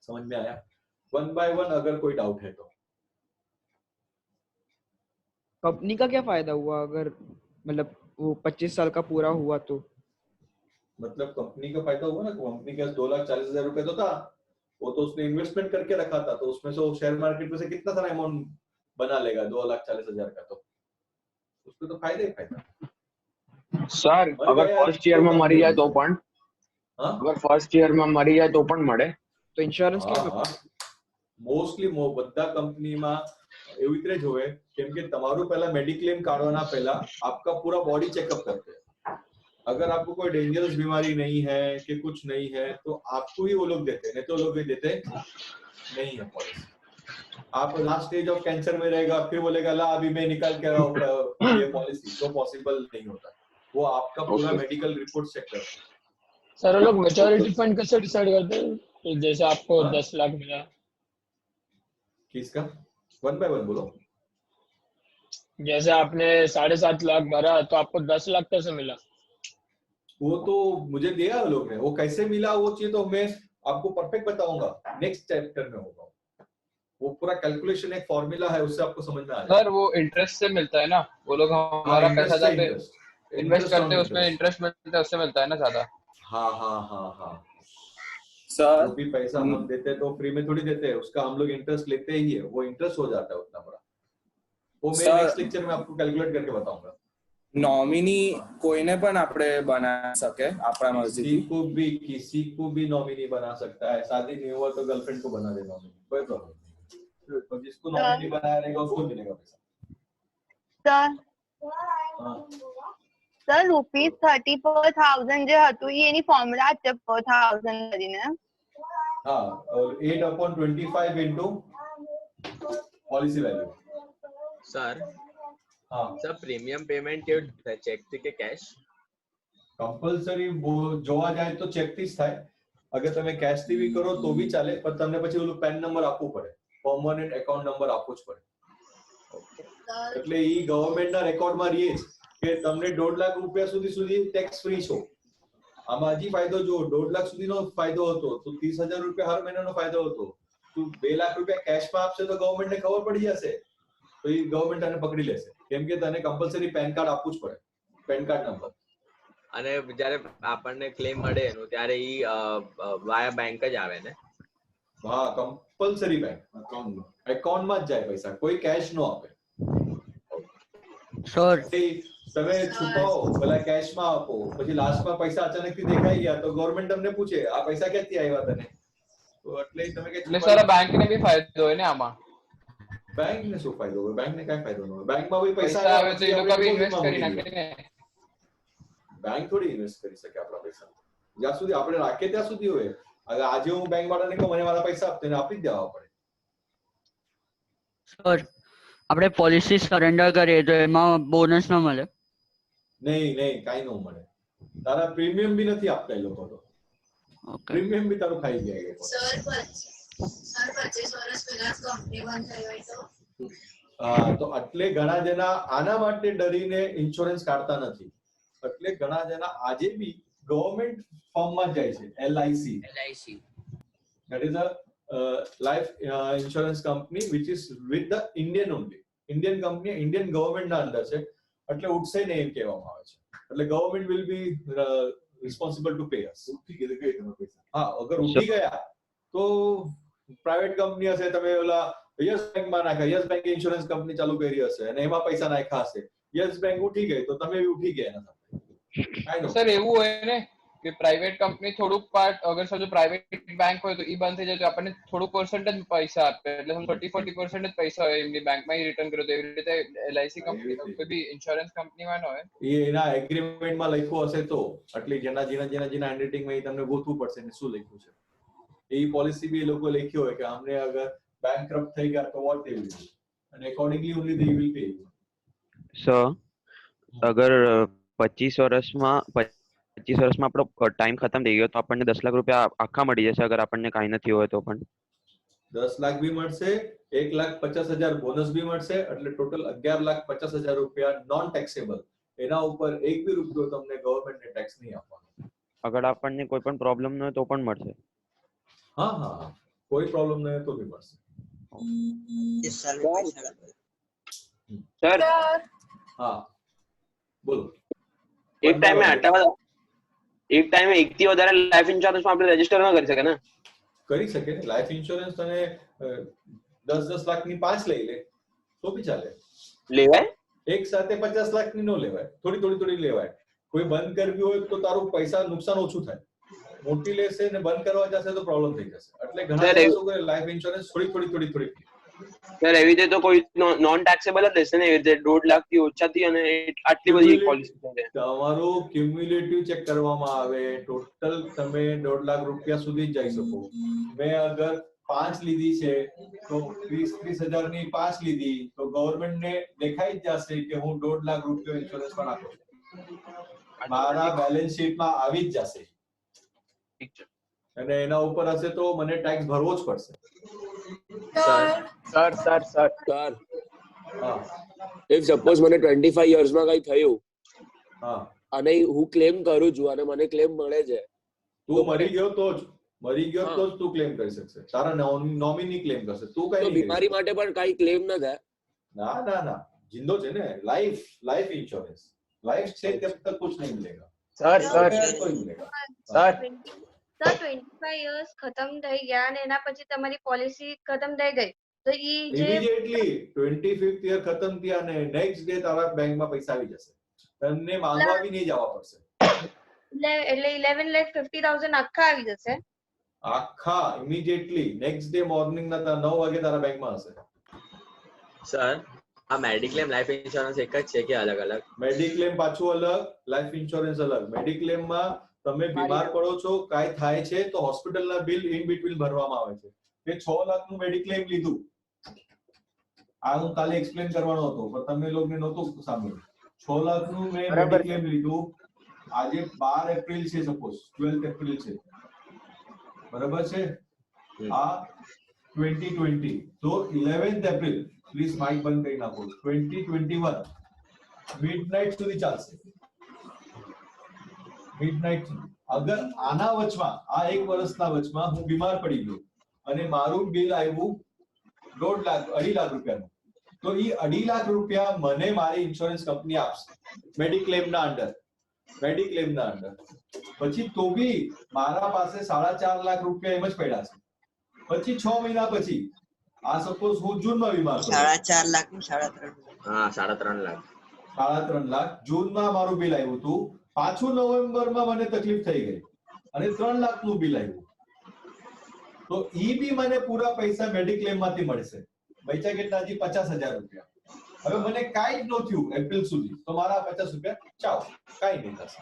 समझ में आया? 1 बाय 1 अगर कोई डाउट है तो। कंपनी का क्या फायदा हुआ अगर मतलब वो 25 साल का पूरा हुआ तो? मतलब कंपनी का फायदा हुआ ना, कंपनी के पास 2,40,000 रुपए तो था, वो तो उसने इन्वेस्टमेंट करके रखा था, तो उसमें से वो शेयर मार्केट में से कितना सारा अमाउंट बना लेगा 2,40,000 का, तो उसको तो फायदा ही फायदा। सर अगर फर्स्ट ईयर में मरी जाए तो पण, अगर फर्स्ट ईयर में मरी जाए तो पण મળે तो इंश्योरेंस के મોસ્ટલી બધા કંપનીમાં એવું રીતે જ હોય, કેમ કે તમારું પહેલા મેડિક્લેમ કાઢવાના પહેલા आपका पूरा बॉडी चेकअप करते हैं। अगर आपको कोई डेंजरस बीमारी नहीं है कि कुछ नहीं है तो आपको ही वो लोग देते हैं, नहीं तो लोग भी देते नहीं है पॉलिसी। आप लास्ट स्टेज ऑफ कैंसर में रहेगा, फिर बोलेगा ला अभी मैं निकाल के ये पॉलिसी, तो पॉसिबल नहीं होता। वो आपका पूरा मेडिकल रिपोर्ट चेक करते हैं। सर लोग मैच्योरिटी फंड कैसे डिसाइड करते हैं? तो जैसे आपको 10 लाख मिला, किसका? 1 बाय 1 बोलो। जैसे आपने 7.5 लाख भरा तो आपको 10 लाख कैसे मिला? वो तो मुझे दिया है लोग ने, वो कैसे मिला वो चीज तो मैं आपको परफेक्ट बताऊंगा, नेक्स्ट चैप्टर में होगा। वो पूरा कैलकुलेशन एक फॉर्मूला है, उससे आपको समझ में आ जाएगा। सर वो इंटरेस्ट से मिलता है ना, वो लोग हमारा पैसा जाते इन्वेस्ट करते हैं, उसमें इंटरेस्ट मिलता है, उससे मिलता है ना ज्यादा। हाँ सर जो भी पैसा हम देते हैं तो फ्री में थोड़ी देते हैं, उसका हम लोग इंटरेस्ट लेते ही है, वो इंटरेस्ट हो जाता है उतना बड़ा। वो मैं नेक्स्ट लेक्चर में आपको कैलकुलेट करके बताऊंगा। नॉमिनी कोઈને પણ આપણે બનાવી શકે આપણા મરજીથી? किसी को भी नॉमिनी बना सकता है, शादी नहीं हुआ तो गर्लफ्रेंड को बना दे नॉमिनी, कोई प्रॉब्लम नहीं। तो जिसको नॉमिनी बनाया रहेगा उसको मिलेगा पैसा। सर ₹34,000 જે હતું એ એની ફોર્મ્યુલા છે 4,000 કરીને। हाँ, और 8/25 into पॉलिसी वैल्यू। सर हाँ सर प्रीमियम पेमेंट के चेक थी के कैश? कंपल्सरी જોવા જાય તો ચેક થી જ થાય, અગર તમે કેશ થી બી કરો તો બી ચાલે, પણ તમને પછી ઓલું પેન નંબર આપવું પડે, પરમનન્ટ એકાઉન્ટ નંબર આપવો જ પડે। એટલે ઈ ગવર્નમેન્ટ ના રેકોર્ડ માં રહે કે તમને 1.5 લાખ રૂપિયા સુધી ટેક્સ ફ્રી છો। આમાં હજી ફાયદો જો 1.5 લાખ સુધીનો ફાયદો હતો તો 30,000 રૂપિયા હર મહિનાનો ફાયદો હતો। તું 2 લાખ રૂપિયા કેશ માં આપશે તો ગવર્નમેન્ટ ને ખબર પડી જશે, તો ઈ ગવર્નમેન્ટ આને પકડી લેશે, કેમ કે તને કમ્પલ્સરી પેન કાર્ડ આપવું જ પડે, પેન કાર્ડ નંબર। અને જ્યારે આપણને ક્લેમ મળે એનું ત્યારે ઈ વાયા બેંક જ આવે ને? हाँ कंपल्सरी बैंक अकाउंट में जाए पैसा, कोई कैश नो आपे। सर તમે છુપાવો ભલા કેશ માં આપો, પછી લાસ્ટ માં પૈસા અચાનક થી દેખાઈ ગયા તો ગવર્નમેન્ટ તમને પૂછે આ પૈસા ક્યાંથી આવ્યા તને, તો એટલે તમે કે એટલે સર બેંક ને બી ફાયદો હોય ને આમાં? બેંક ને શું ફાયદો હોય? બેંક ને કઈ ફાયદો ન હોય, બેંક માં બી પૈસા પૈસા આવે તો એ લોકો બી ઇન્વેસ્ટ કરી નાખે ને। બેંક થોડી ઇન્વેસ્ટ કરી શકે આપણા પૈસા, જ્યાં સુધી આપણે રાખીએ ત્યાં સુધી હોય। अगर आज હું બેંક વાળાને કહું મને મારા પૈસા આપો તો આપી જ દેવા પડે। સર આપણે પોલિસી સરેન્ડર કરીએ તો એમાં બોનસ ન મળે? નહીં કાઈ ન મળે, તારા પ્રીમિયમ બી નથી આપતા એ લોકો, તો પ્રીમિયમ બી તારું ખાઈ જાય। સર 25 વર્ષ પહેલા કંપની બંધ થઈ હોય તો? હા, તો એટલે ઘણા જણા આના માટે ડરીને ઇન્સ્યોરન્સ કાઢતા નથી, એટલે ઘણા જણા આજે બી ગવર્મેન્ટ ફોર્મમાં જાય છે, LIC. That is a life insurance company which is with the Indian only. Indian company, Indian government ના અંદર છે, એટલે ઉઠશે ને એમ કહેવામાં આવે છે. એટલે government will be responsible to pay us. હા, અગર ઉઠી ગયા તો પ્રાઇવેટ કંપની હશે, તમે ઓલા યસ બેંકમાં નાખ્યા, યસ બેંકે ઇન્સ્યોરન્સ કંપની ચાલુ કરી હશે અને એમાં પૈસા નાખ્યા હશે, યસ બેંક ઉઠી ગઈ તો તમે ઉઠી ગયા એના સાથે. સર એવું હોય ને કે પ્રાઇવેટ કંપની થોડુંક પાર્ટ, અગર સમજો પ્રાઇવેટ બેંક હોય તો ઈ બંધ થઈ જાય તો આપણને થોડું પર્સન્ટેજ પૈસા આપે, એટલે 30-40% પૈસા હોય એમની બેંકમાં રિટર્ન કરો. તો એવી રીતે LIC કંપની કોઈ બી ઇન્સ્યોરન્સ કંપનીમાં ન હોય. એ એના એગ્રીમેન્ટમાં લખ્યું હશે તો, એટલે જેના હેન્ડરાઇટિંગમાં એ તમને ગોતવું પડશે ને શું લખ્યું છે. એ પોલિસી બી એ લોકો લખ્યું હોય કે અમને અગર બેંકરપ્ટ થઈ ગયા તો વોટ દે વિલ ડુ, અને accordingly only they will pay. Sir, અગર 25 વર્ષમાં આપણો ટાઈમ ખતમ થઈ ગયો તો આપણને 10 લાખ રૂપિયા આખા મળી જશે, અગર આપણને કાંઈ નથી હોય તો પણ 10 લાખ બી મળશે, 1,50,000 બોનસ બી મળશે, એટલે ટોટલ 11,50,000 રૂપિયા નોન ટેક્સેબલ. એના ઉપર એક બી રૂપિયો તમને ગવર્મેન્ટને ટેક્સ નહીં આપવાનો. અગર આપણને કોઈ પણ પ્રોબ્લેમ ન હોય તો પણ મળશે. હા, કોઈ પ્રોબ્લેમ ન હોય તો બી મળશે. સર, હા બોલો. એક ટાઈમે 1 થી વધારે લાઈફ ઇન્સ્યોરન્સમાં આપણે રજીસ્ટર ન કરી શકે ને? કરી શકે ને. લાઈફ ઇન્સ્યોરન્સ તને 10 લાખની 5 લઈ લે તો બી ચાલે. લેવાય? એક સાથે 50 લાખની નો લેવાય, થોડી લેવાય. કોઈ બંધ કરવી હોય તો તારું પૈસા નુકસાન ઓછું થાય. મોટી લેશે ને બંધ કરવા જશે તો પ્રોબ્લેમ થઈ જશે. એટલે ઘણા લોકો કરે લાઈફ ઇન્સ્યોરન્સ થોડી. સર, એવી રીતે તો કોઈ નોન ટેક્સેબલ જ લેશે ને? એવી રીતે 1.5 લાખ થી ઓછાથી અને આટલી બધી પોલિસી છે. તમારું ક્યુમ્યુલેટિવ ચેક કરવામાં આવે, ટોટલ તમે 1.5 લાખ રૂપિયા સુધી જઈ શકો. મેં અગર 5 લીધી છે તો 30,000 ની 5 લીધી તો ગવર્મેન્ટને દેખાઈ જ જશે કે હું 1.5 લાખ રૂપિયા ઇન્સ્યોરન્સમાં નાખું છું, મારા બેલેન્સ શીટમાં આવી જ જશે. અને એના ઉપર હશે તો મને ટેક્સ ભરવો જ પડશે. સર, ઇફ સપોઝ મને 25 યર્સમાં કઈ થયું અને હું ક્લેમ કરું છું અને મને ક્લેમ મળે છે, તું મરી ગયો તો જ તું ક્લેમ કરી શકશે. તારા નોમિની ક્લેમ કરશે. તું કઈ બીમારી માટે પણ કઈ ક્લેમ ન થાય? ના, जिंदो છે ને. લાઈફ ઇન્સ્યોરન્સ લાઈફ છે તબ તક कुछ नहीं मिलेगा. સર 25 યર્સ ખતમ થઈ ગયા અને એના પછી તમારી પોલિસી ખતમ થઈ ગઈ તો ઈ જે ઇમિડિયેટલી 25th યર ખતમ થયા અને નેક્સ્ટ ડે તારા બેંકમાં પૈસા આવી જશે. તમને માંગવા બી નહીં જવા પડશે. એટલે 11,50,000 આખા આવી જશે. આખા ઇમિડિયેટલી નેક્સ્ટ ડે મોર્નિંગ ના 9 વાગે તારા બેંકમાં હશે. સર, આ મેડિક્લેમ લાઈફ ઇન્સ્યોરન્સ એક જ છે કે અલગ અલગ? મેડિક્લેમ પાછું અલગ, લાઈફ ઇન્સ્યોરન્સ અલગ. મેડિક્લેમમાં તમે બીમાર પડો છો, કાંઈ થાય છે તો હોસ્પિટલના બિલ ઇન બિટવીન ભરવામાં આવે છે. મેં 6 લાખનું મેડિક્લેમ લીધું, આ હું કાલે એક્સપ્લેન કરવાનો હતો પણ તમે લોકોને નહોતું સાંભળ્યું. 6 લાખનું મેં મેડિક્લેમ લીધું. આજે 12 એપ્રિલ છે, સપોઝ 12 એપ્રિલ છે, બરાબર છે? આ 2020 તો 11th એપ્રિલ, પ્લીઝ માઇક બંધ કરી નાખો, 2021 મિડનાઇટ સુધી ચાલશે. મિડનાઇટ સુધી. અગર આના વચમાં, આ 1 વર્ષના વચમાં હું બીમાર પડી ગયો અને મારું બિલ આવ્યું 1.5 લાખ 2.5 લાખ રૂપિયાનું, તો એ 2.5 લાખ રૂપિયા મને મારી ઇન્સ્યોરન્સ કંપની આપશે મેડિક્લેમના અંડર. પછી તો બી મારા પાસે 4.5 લાખ રૂપિયા એમ જ પડ્યા છે. પછી 6 મહિના પછી, આ સપોઝ હું જૂનમાં બીમાર પડ્યો, 4.5 લાખ નું 3.5 લાખ. 3.5 લાખ જૂનમાં મારું બિલ આવ્યું હતું. પાછું નવેમ્બરમાં મને તકલીફ થઈ ગઈ અને 3 લાખનું બિલ આવ્યું. તો ઈ બી મને પૂરા પૈસા મેડિક્લેમ માંથી મળશે. બચ્યા કેટલા? હજી 50,000 રૂપિયા. હવે મને કાંઈ જ ન થયું એપ્રિલ સુધી, તો મારા 50 રૂપિયા ચાવ, કાંઈ નહીં થશે.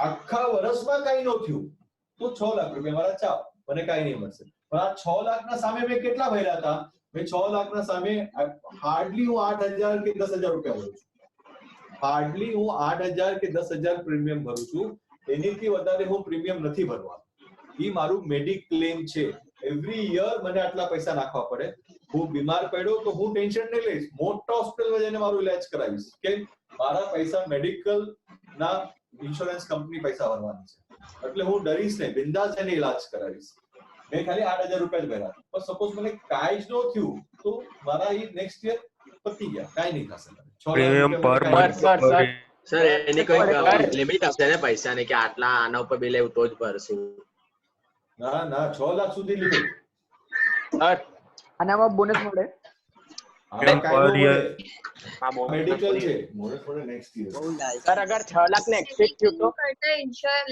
આખા વર્ષમાં કાંઈ ન થયું તો 6 લાખ રૂપિયા મારા ચાવ, મને કાંઈ નહીં મળશે. પણ આ 6 લાખના સામે મેં કેટલા ભર્યા હતા? મેં 6 લાખના સામે હાર્ડલી હું 8,000 કે 10,000 રૂપિયા ભરું છું. હાર્ડલી હું 8,000 કે 10,000 પ્રીમિયમ ભરું છું. એનીથી વધારે હું પ્રીમિયમ નથી ભરવા. એ મારું મેડિક્લેમ છે. એવરી યર મને આટલા પૈસા નાખવા પડે. હું બીમાર પડ્યો તો હું ટેન્શન નહીં લઈશ, મોટા હોસ્પિટલમાં જઈને મારું ઇલાજ કરાવીશ કે મારા પૈસા મેડિકલ ના ઇન્સ્યોરન્સ કંપની પૈસા ભરવાની છે, એટલે હું ડરીશ નહીં, બિંદાસ એને ઇલાજ કરાવીશ. મેં ખાલી 8,000 રૂપિયા જ ભર્યા, પણ સપોઝ મને કાંઈ જ ન થયું તો મારા એ નેક્સ્ટ યર પતી ગયા, કાંઈ નહીં થશે. પ્રીમિયમ પર સર એની કોઈ લિમિટ હશે ને પૈસાની કે આટલા આના ઉપર બિલ એવું તો જ ભરશું? ના ના, 6 લાખ સુધી લિમિટ. આનામાં બોનસ મળે? મેડિકલ છે, બોનસ મળે નેક્સ્ટ યર. સર અગર 6 લાખ ને એક્સિડ થયું તો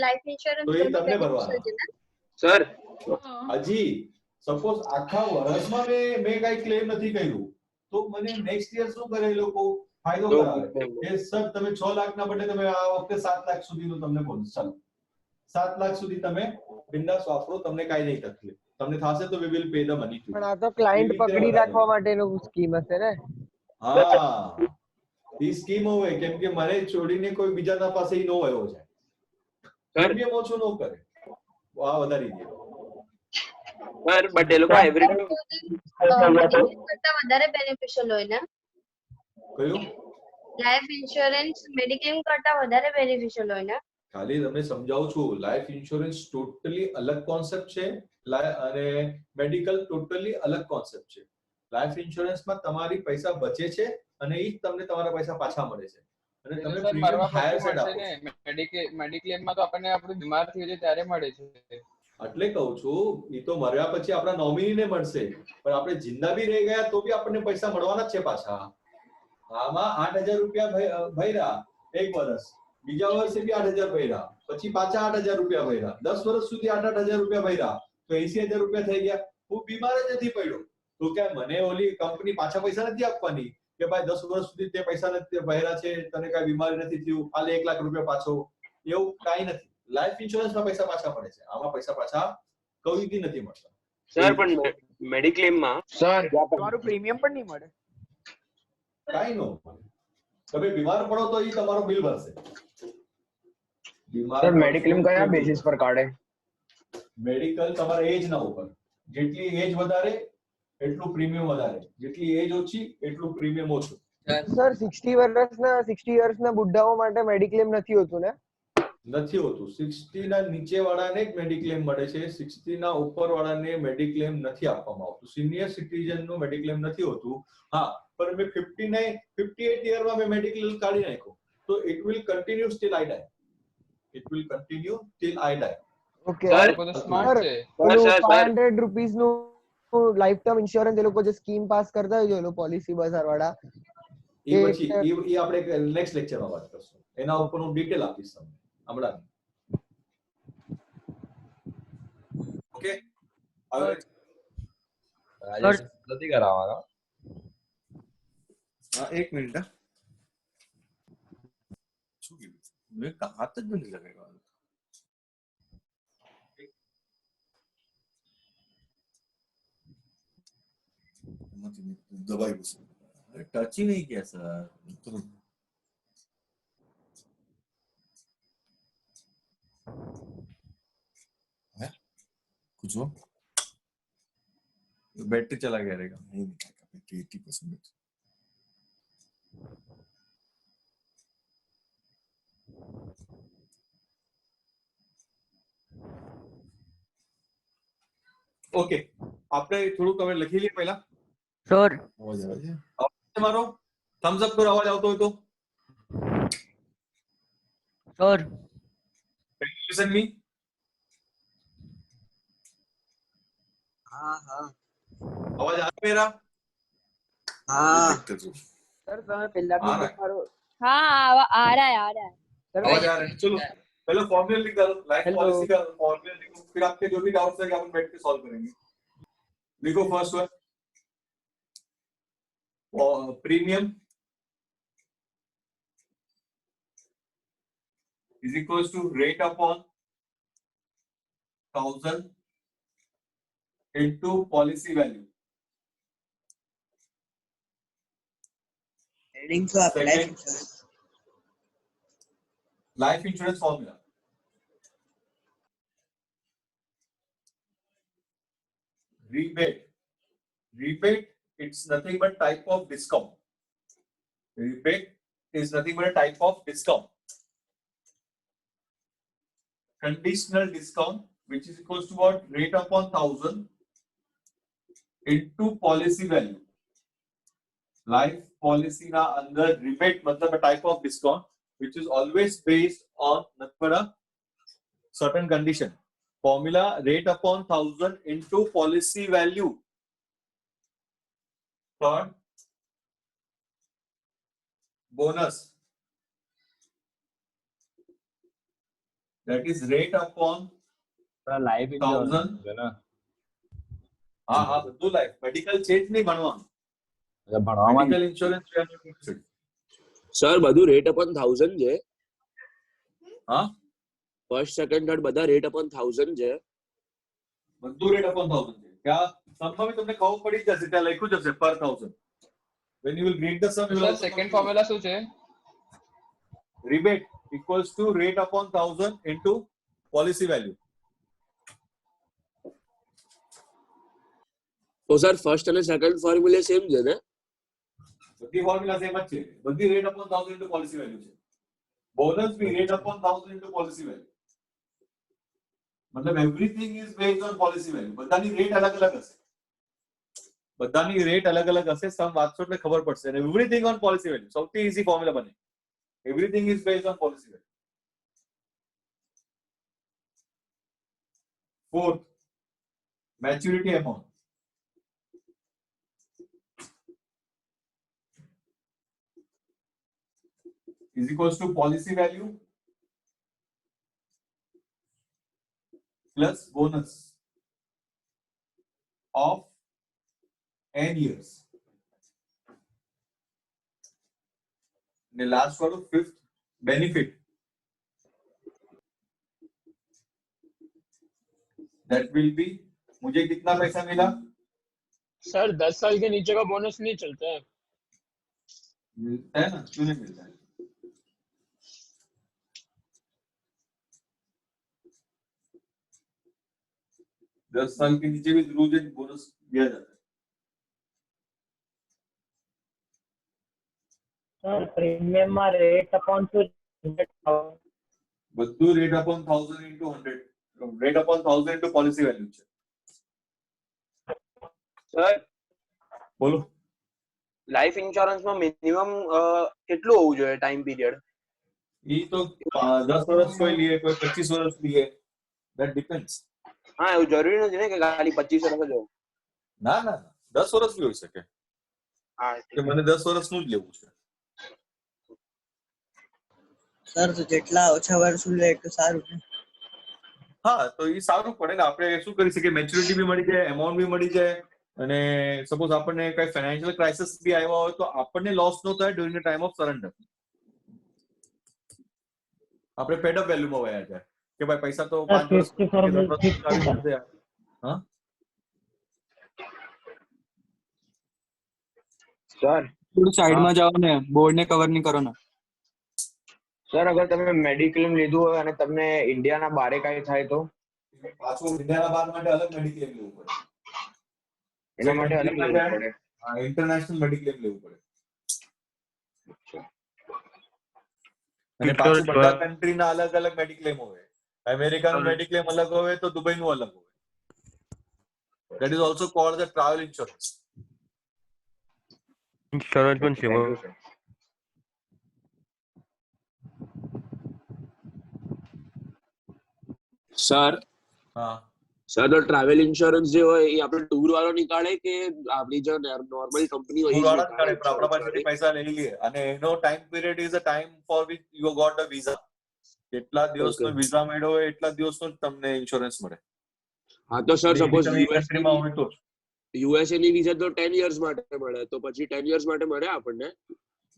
લાઈફ ઇન્સ્યોરન્સ તો એ તમને ભરવાના. સર હજી સપોઝ આખા વર્ષમાં મેં કઈ ક્લેમ નથી કર્યું તો મને નેક્સ્ટ યર શું કરે એ લોકો? ફાયદો કરાવે કે સર તમે 6 લાખ ના બદલે તમે આ વખતે 7 લાખ સુધીનું તમને બોનસ, ચાલો 7 લાખ સુધી તમે બિંદાસ વાપરો, તમને કઈ નહીં તકલીફ, તમને થશે તો we will pay the money to. પણ આ તો ક્લાયન્ટ પકડી રાખવા માટેનો સ્કીમ હશે ને? હા, ઈ સ્કીમ હોય કેમ કે મને છોડીને કોઈ બીજાના પાસે ઈ નો આવ્યો છે, પ્રીમિયમ ઓછું નો કરે, આ વધારી દે. સર બટ એ લોકો એવરી કરતા વધારે બેનિફિશિયલ હોય ને? કયું? લાઈફ ઇન્સ્યોરન્સ મેડિક્લેમ કરતા વધારે બેનિફિશિયલ હોય ને? ખાલી તમને સમજાવું છું, લાઈફ ઇન્સ્યોરન્સ ટોટલી અલગ કોન્સેપ્ટ છે અને મેડિકલ ટોટલી અલગ કોન્સેપ્ટ છે. લાઈફ ઇન્સ્યોરન્સમાં તમારી પૈસા બચે છે અને ઈ જ તમને તમારા પૈસા પાછા મળે છે અને તમે પ્રીમિયમ હાયર સાઈડ આપો છો. મેડિક્લેમમાં તો આપણને આપણું બીમાર થઈ જાય ત્યારે મળે છે. એટલે કહું છું, ઈ તો મર્યા પછી આપણા નોમિનીને મળશે, પણ આપણે જિંદા બી રહી ગયા તો બી આપણને પૈસા મળવાના જ છે પાછા. આમાં 8,000 રૂપિયા ભર્યા એક વર્ષ, બીજા વર્ષે બી 8,000 ભર્યા, પછી પાછા 8,000 રૂપિયા ભર્યા, 10 વર્ષ સુધી 8,000 રૂપિયા ભર્યા તો 80,000 રૂપિયા થઈ ગયા. હું બીમાર જ નથી પડ્યો તો ક્યાં મને ઓલી કંપની પાછા પૈસા નથી આપવાની કે ભાઈ 10 વર્ષ સુધી તે પૈસા નથી ભર્યા છે, તને કઈ બીમારી નથી થયું, ખાલી 1 લાખ રૂપિયા પાછો, એવું કઈ નથી. લાઈફ ઇન્સ્યોરન્સમાં પૈસા પાછા મળે છે, આમાં પૈસા પાછા કઈથી નથી મળતા. સર પણ મેડિક્લેમમાં સર તમારું પ્રીમિયમ પણ નહીં મળે? કઈ નો મળે, તમે બીમાર પડો તો ઈ તમારો બિલ ભરશે. સર મેડિક્લેમ કયા બેસિસ પર કાઢે? મેડિકલ તમારા એજ ના ઉપર, જેટલી એજ વધારે એટલું પ્રીમિયમ વધારે, જેટલી એજ ઓછી એટલું પ્રીમિયમ ઓછું. સર 60 વર્ષના બુઢ્ઢાઓ માટે મેડિક્લેમ નથી હોતું ને? નથી હોતું. 60 ના નીચે વાળાને જ મેડિક્લેમ મળે છે, 60 ના ઉપર વાળાને મેડિક્લેમ નથી આપવામાં આવતું. સિનિયર સિટીઝન નું મેડિક્લેમ નથી હોતું. હા, પણ મેં 58 યરમાં મેં મેડિક્લેમ કાઢી નાખ્યો તો it will continue still I die. It will continue till I die. Okay sir, 500 rupees નું લાઈફ ટર્મ ઇન્સ્યોરન્સ એ લોકો જે સ્કીમ પાસ કરતા હોય છે પોલિસી બજાર વાળા, એ પછી એ આપણે નેક્સ્ટ લેક્ચરમાં વાત કરશું, એના ઉપર હું ડિટેલ આપીશ તમને હમણાં. ઓકે, હવે નથી કરાવવાનો. હા, 1 મિનિટ. શું કીધું? મેં હાથ જ નથી લગાવ્યો. दवाई टच ही नहीं किया सर. कुछ हो? बैटरी चला गया रहेगा. 80%. ઓકે, આપણે થોડુંક હવે લખી લઈએ પહેલા. સર અવાજ આવે છે મારો? થમ્સ અપ પર અવાજ આવતો હોય તો સર લિસન મી. हाँ हाँ आवाज आ रहा है मेरा? हाँ સર તમે પહેલા आ रहा है. हाँ आ रहा है आवाज आ रहा है. चलो पहले फॉर्मूला लिख दो, लाइफ पॉलिसी का फॉर्मूला लिखो, फिर आपके जो भी डाउट्स है अपन बैठ के सॉल्व करेंगे. लिखो first one, premium is equals to rate upon 1000 into policy value. Heading to apply Second, life insurance formula. Rebate, it's nothing but type of discount. Rebate is nothing but a type of discount. conditional discount, which is equals to what? Rate upon 1000 into policy value. Life policy na under rebate मतलब a type of discount which is always based on a certain condition. Formula rate upon 1000 into policy value. Third, bonus. That is rate upon life 1000. हाँ બધું life medical change નહીં ભણવાનું. Medical insurance we are not interested. Sir બધું rate upon 1000 છે. હા first second third બધા rate upon 1000 છે. બધું રેટ અપોન 1000 છે. क्या સમ માં તમને ખબર પડી જશે ત્યાં લખ્યું જ હશે પર 1000. when you will read the sum you will sir second formula શું છે? rebate equals to rate upon 1000 into policy value. તો સર ફર્સ્ટ અને સેકન્ડ ફોર્મ્યુલા સેમ છે ને? બધી ફોર્મ્યુલા સેમ જ છે. બધી rate upon 1000 into policy value છે. Bonus B rate upon 1000 into policy value. मतलब everything is based on policy value. બધાની રેટ અલગ અલગ હશે. બધાની રેટ અલગ અલગ હશે. સમ વાંચો એટલે ખબર પડશે. અને એવરીથિંગ ઓન પોલિસી વેલ્યુ સૌથી ઈઝી ફોર્મ્યુલા બને. Everything is based on policy value. Fourth, maturity amount. is equals to policy value plus bonus of n years. And the last one, fifth, benefit. That will be, मुझे कितना पैसा मिला? Sir 10 साल के नीचे का bonus नहीं चलता है। मिलता है ना, क्यों नहीं मिलता है? दस साल के नीचे भी रोज एक बोनस दिया जाता है। सर प्रीमियम में रेट अपॉन टू બધું rate upon 1000 into 100. Rate upon 1000 into policy value છે. સર બોલો. લાઈફ ઇન્સ્યોરન્સ માં મિનિમમ કેટલું હોવું જોઈએ ટાઈમ પીરિયડ? ઈ તો 10 વર્ષ કોઈ લે, કોઈ 25 વર્ષ લે. That depends. હા, એવું જરૂરી નથી ને કે ખાલી 25 વર્ષ જ હોય. ના ના 10 વર્ષ બી હોઈ શકે. હા, કે મને 10 વર્ષનું જ લેવું છે. સર તો જેટલા ઓછા વર્ષ લે તો સારું ને? હા, તો ઈ સારું પડે ને. આપણે શું કરી શકીએ, મેચ્યોરિટી બી મળી જાય, એમાઉન્ટ બી મળી જાય, અને સપોઝ આપણને કઈ ફાઇનાન્શિયલ ક્રાઇસિસ બી આવ્યા હોય તો આપણને લોસ ન થાય during the time of surrender. આપણે પેડ અપ વેલ્યુમાં વયા જાય કે ભાઈ પૈસા તો 5 વર્ષ હા સર થોડું સાઈડમાં જાઓ ને, બોર્ડ ને કવર નહીં કરો ને. સર અગર તમે મેડિક્લેમ લીધું હોય અને તમને ઇન્ડિયાના બારે કાંઈ થાય તો પાછું ઇન્ડિયાના બાર માટે અલગ મેડિક્લેમ લેવું પડે. એના માટે અલગ લેવું પડે. હા, ઇન્ટરનેશનલ મેડિક્લેમ લેવું પડે. અને પાછું બધા કન્ટ્રીના અલગ અલગ મેડિક્લેમ હોય. અમેરિકાનું મેડિક્લેમ અલગ હોય તો દુબઈનું અલગ હોય. That is also called the travel insurance. Insurance પણ છે. સર હા સર તો ટ્રાવેલ ઇન્સ્યોરન્સ જે હોય એ આપણે ટૂર વાળો નીકાળે કે આપણી જે નોર્મલ કંપની હોય ટૂર વાળા નીકાળે, પણ આપણા પાસેથી પૈસા લઈ લે. અને એનો time period is a time for which you got a visa. કેટલા દિવસનો વિઝા મળ્યો હોય એટલા દિવસનો જ તમને ઇન્સ્યોરન્સ મળે. હા, તો સર સપોઝ કન્ટ્રીમાં હોય તો યુએસએ ની વિઝા તો 10 યર્સ માટે મળે, તો પછી 10 યર્સ માટે મળે આપણને.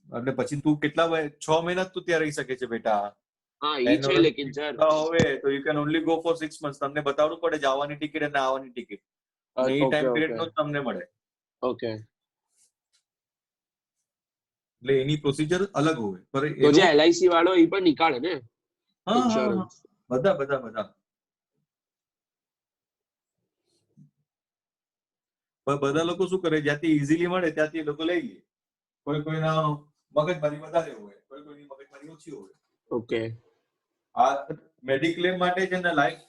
એટલે પછી તું કેટલા 6 મહિના તું ત્યાં રહી શકે છે બેટા. હા, ઈ છે લેકિન સર હવે તો you can only go for 6 months. તમને બતાવવું પડે જવાની ટિકિટ અને આવવાની ટિકિટ. અને એ ટાઈમ પીરિયડ નો જ તમને મળે. ઓકે. એટલે એની પ્રોસિજર અલગ હોય. તો જે એલઆઈસી વાળો એ પણ નીકાળે ને ઇન્સ્યોરન્સ? બધા બધા બધા બધા લોકો શું કરે, જ્યાંથી ઈઝીલી મળે ત્યાંથી લોકો લઈ લે. કોઈ કોઈના મગજમારી વધારે હોય, કોઈ કોઈની મગજમારી ઓછી હોય. ઓકે. આ મેડિક્લેમ માટે છે ને લાઈફ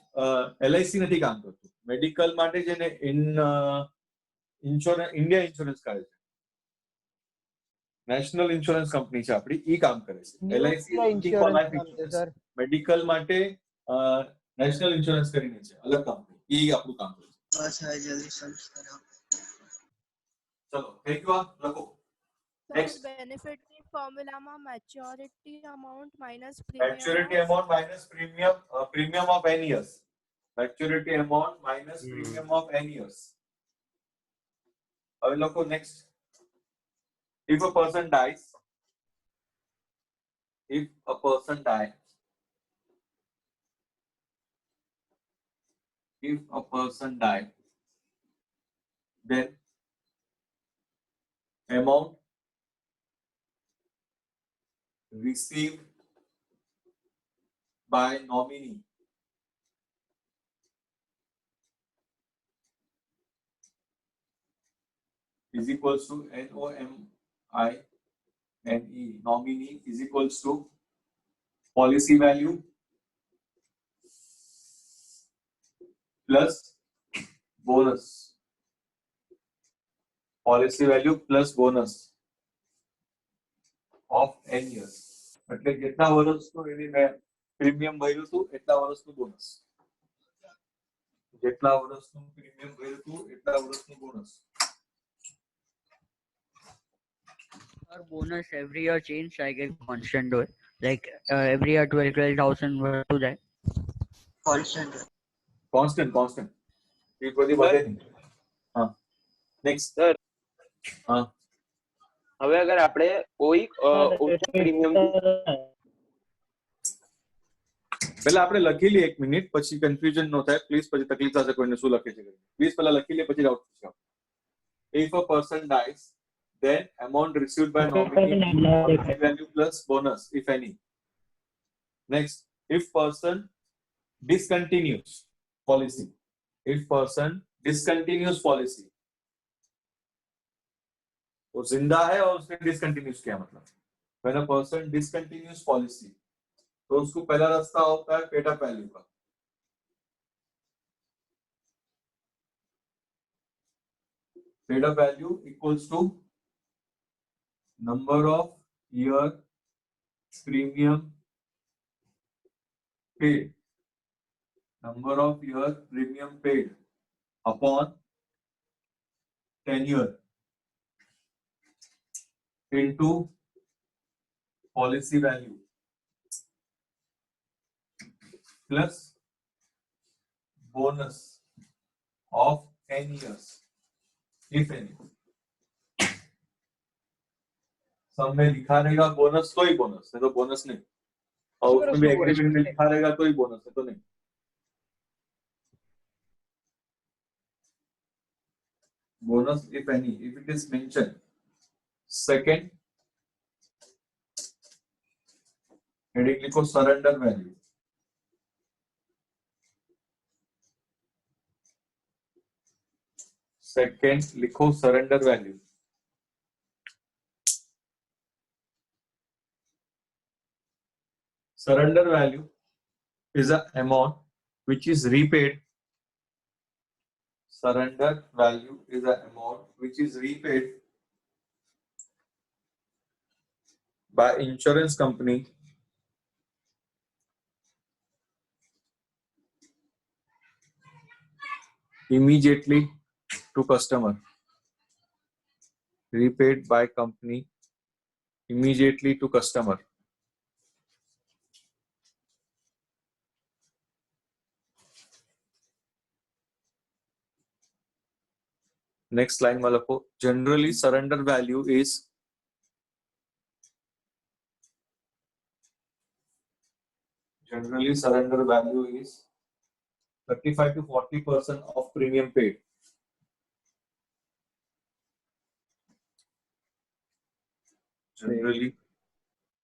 LIC નથી કામ કરતું. મેડિકલ માટે છે ને ઇન્સ્યોરન્સ ઇન્ડિયા ઇન્સ્યોરન્સ કાઢે છે. નેશનલ ઇન્સ્યોરન્સ કંપની છે આપણી, ઈ કામ કરે છે. LIC ઇન્સ્યોરન્સ નામ છે સર. મેડિકલ માટે નેશનલ ઇન્સ્યોરન્સ કરીને છે, અલગ કંપની, ઈ આપણું કામ કરે છે. બસ હવે જલ્દી સમજ. ચલો થઈ ગયું, આ લખો. સર બેનિફિટની ફોર્મ્યુલામાં maturity amount minus premium maturity amount minus premium of N years. Maturity amount minus premium of N years. હવે લખો next. If a person dies, if a person dies, then amount received by nominee is equals to NOMINE. Nominee is equals to policy value plus bonus. Policy value plus bonus of n years. એટલે જેટલા વર્ષનું એની મેં premium ભર્યું હતું એટલા વર્ષનું bonus. જેટલા વર્ષનું પ્રીમિયમ ભર્યું હતું એટલા વર્ષનું bonus. Our bonus every year change, I get constant do it. Like every year 12,000 to that. Constant. Constant. ये बड़ी बात है. हाँ. Next. Sir. हाँ. હવે અગર આપણે કોઈ ઓછું પ્રીમિયમ પહેલા આપણે લખી લઈએ 1 મિનિટ, પછી કન્ફ્યુઝન ન થાય પ્લીઝ, પછી તકલીફ થશે કોઈને શું લખે છે. પ્લીઝ પહેલા લખી લઈએ પછી ડાઉટ પૂછો. If a person dies, then amount received by nominee value plus bonus, if any. Next, if person discontinues policy. If person discontinues policy, वो जिंदा है और उसने डिसकंटिन्यूस किया, मतलब when a person discontinues policy, तो उसको पहला रास्ता होता है पेड अप वैल्यू का. Paid up value equals to number of year premium paid. Number of year premium paid upon tenure into policy value plus bonus of 10 years, if any. सब में लिखा रहेगा बोनस तो ही बोनस, नहीं तो bonus नहीं. और उसमें भी एग्रीमेंट में लिखा रहेगा तो ही बोनस है, तो नहीं. Bonus if any, if it is mentioned. Second, heading लिखो surrender value. Second लिखो surrender value. Surrender value is an amount which is repaid. Surrender value is an amount which is repaid by insurance company immediately to customer. Repaid by company immediately to customer. Next line वाला को generally surrender value is generally surrender value is 35 to 40% of premium paid. Generally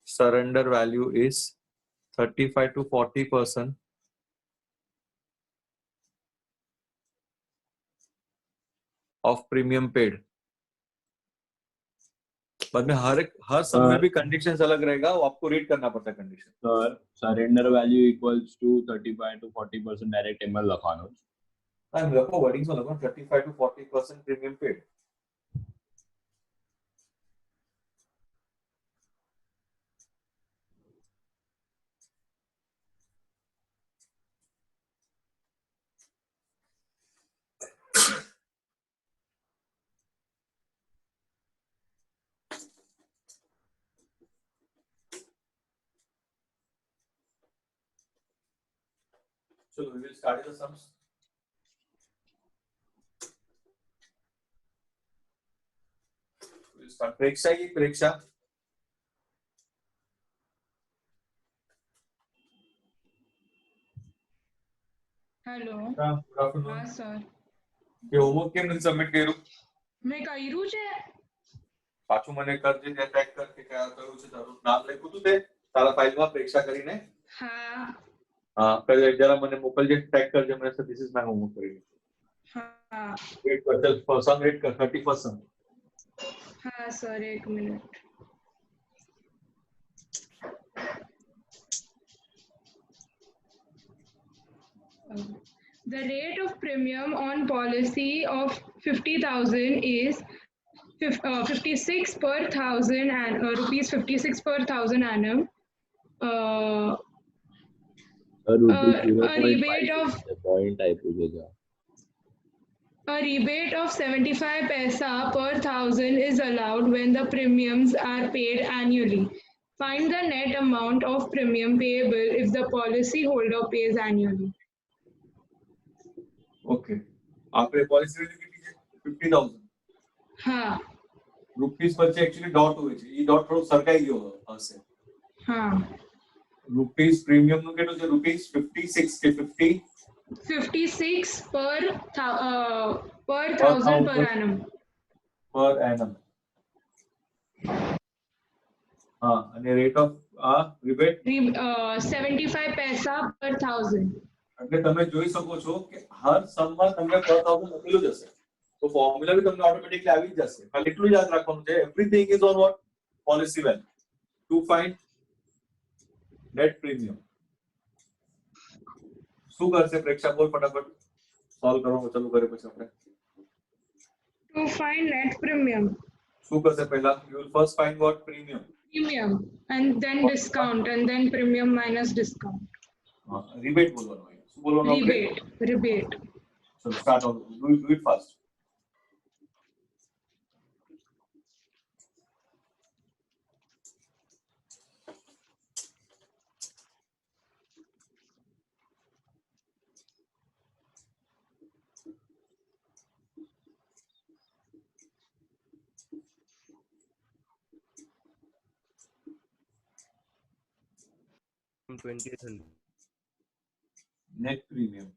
surrender value is 35 to 40% of premium paid. बाद में हर सब में भी conditions अलग रहेगा, वो आपको रीड करना पड़ता है condition. Sir surrender value equals to 35 to 40% direct ML લખવાનું છે। I'm લખો વર્ડિંગ્સ માં લખો 35 to 40% premium paid. So we will start the sums. We will start परीक्षा की परीक्षा। Hello good afternoon. હા સર કે હોમવર્ક કેમ નથી સબમિટ કર્યું? મેં કર્યું છે। પાછું મને કરજે, તે ચેક કર કે કયા કર્યું છે, તારું નામ લખ્યું હતું તે તારા ફાઇલમાં પરીક્ષા કરીને? હા હા, જરા મને મોકલજે, ચેક કરજે મને sir, this is my homework કરી। હા વેટ કર, ચલ સમ રેટ કર 30%। હા સર એક minute. The rate of premium on policy of 50,000 is 56 per thousand and rupees 56 per thousand annum. A rebate of point આપ્યું છે જો A rebate of 75 paisa per thousand is allowed when the premiums are paid annually. Find the net amount of premium payable if the policy holder pays annually. Okay, આપણે policy value કેટલી છે? 50,000। હા rupees પછી actually dot હોય છે, ઈ dot થોડો સરકાઈ ગયો હશે। હા રૂપીસ પ્રીમિયમ નું કેટલું છે? રૂપીસ 56 કે 50 56 per thousand per annum. પર એનમ। હા, અને rate of rebate 75 paisa per thousand. એટલે તમે જોઈ શકો છો કે હર સમમાં તમને પર થાઉઝન્ડ લખેલું જ હશે, તો ફોર્મ્યુલા બી તમને ઓટોમેટિકલી આવી જ જશે। ખાલી એટલું યાદ રાખવાનું છે, everything is on vote? Policy value to find net premium. શું કરશે પ્રેક્ષા? બોલ ફટાફટ, સોલ્વ કરવાનું ચાલુ કરે પછી આપણે। To find net premium. શું કરશે પહેલા? You will first find what? Premium. Premium and then discount and then premium minus discount. હા, રિબેટ બોલવાનું હોય। શું બોલવાનું આપણે? Rebate. So start on, do it fast. Net premium.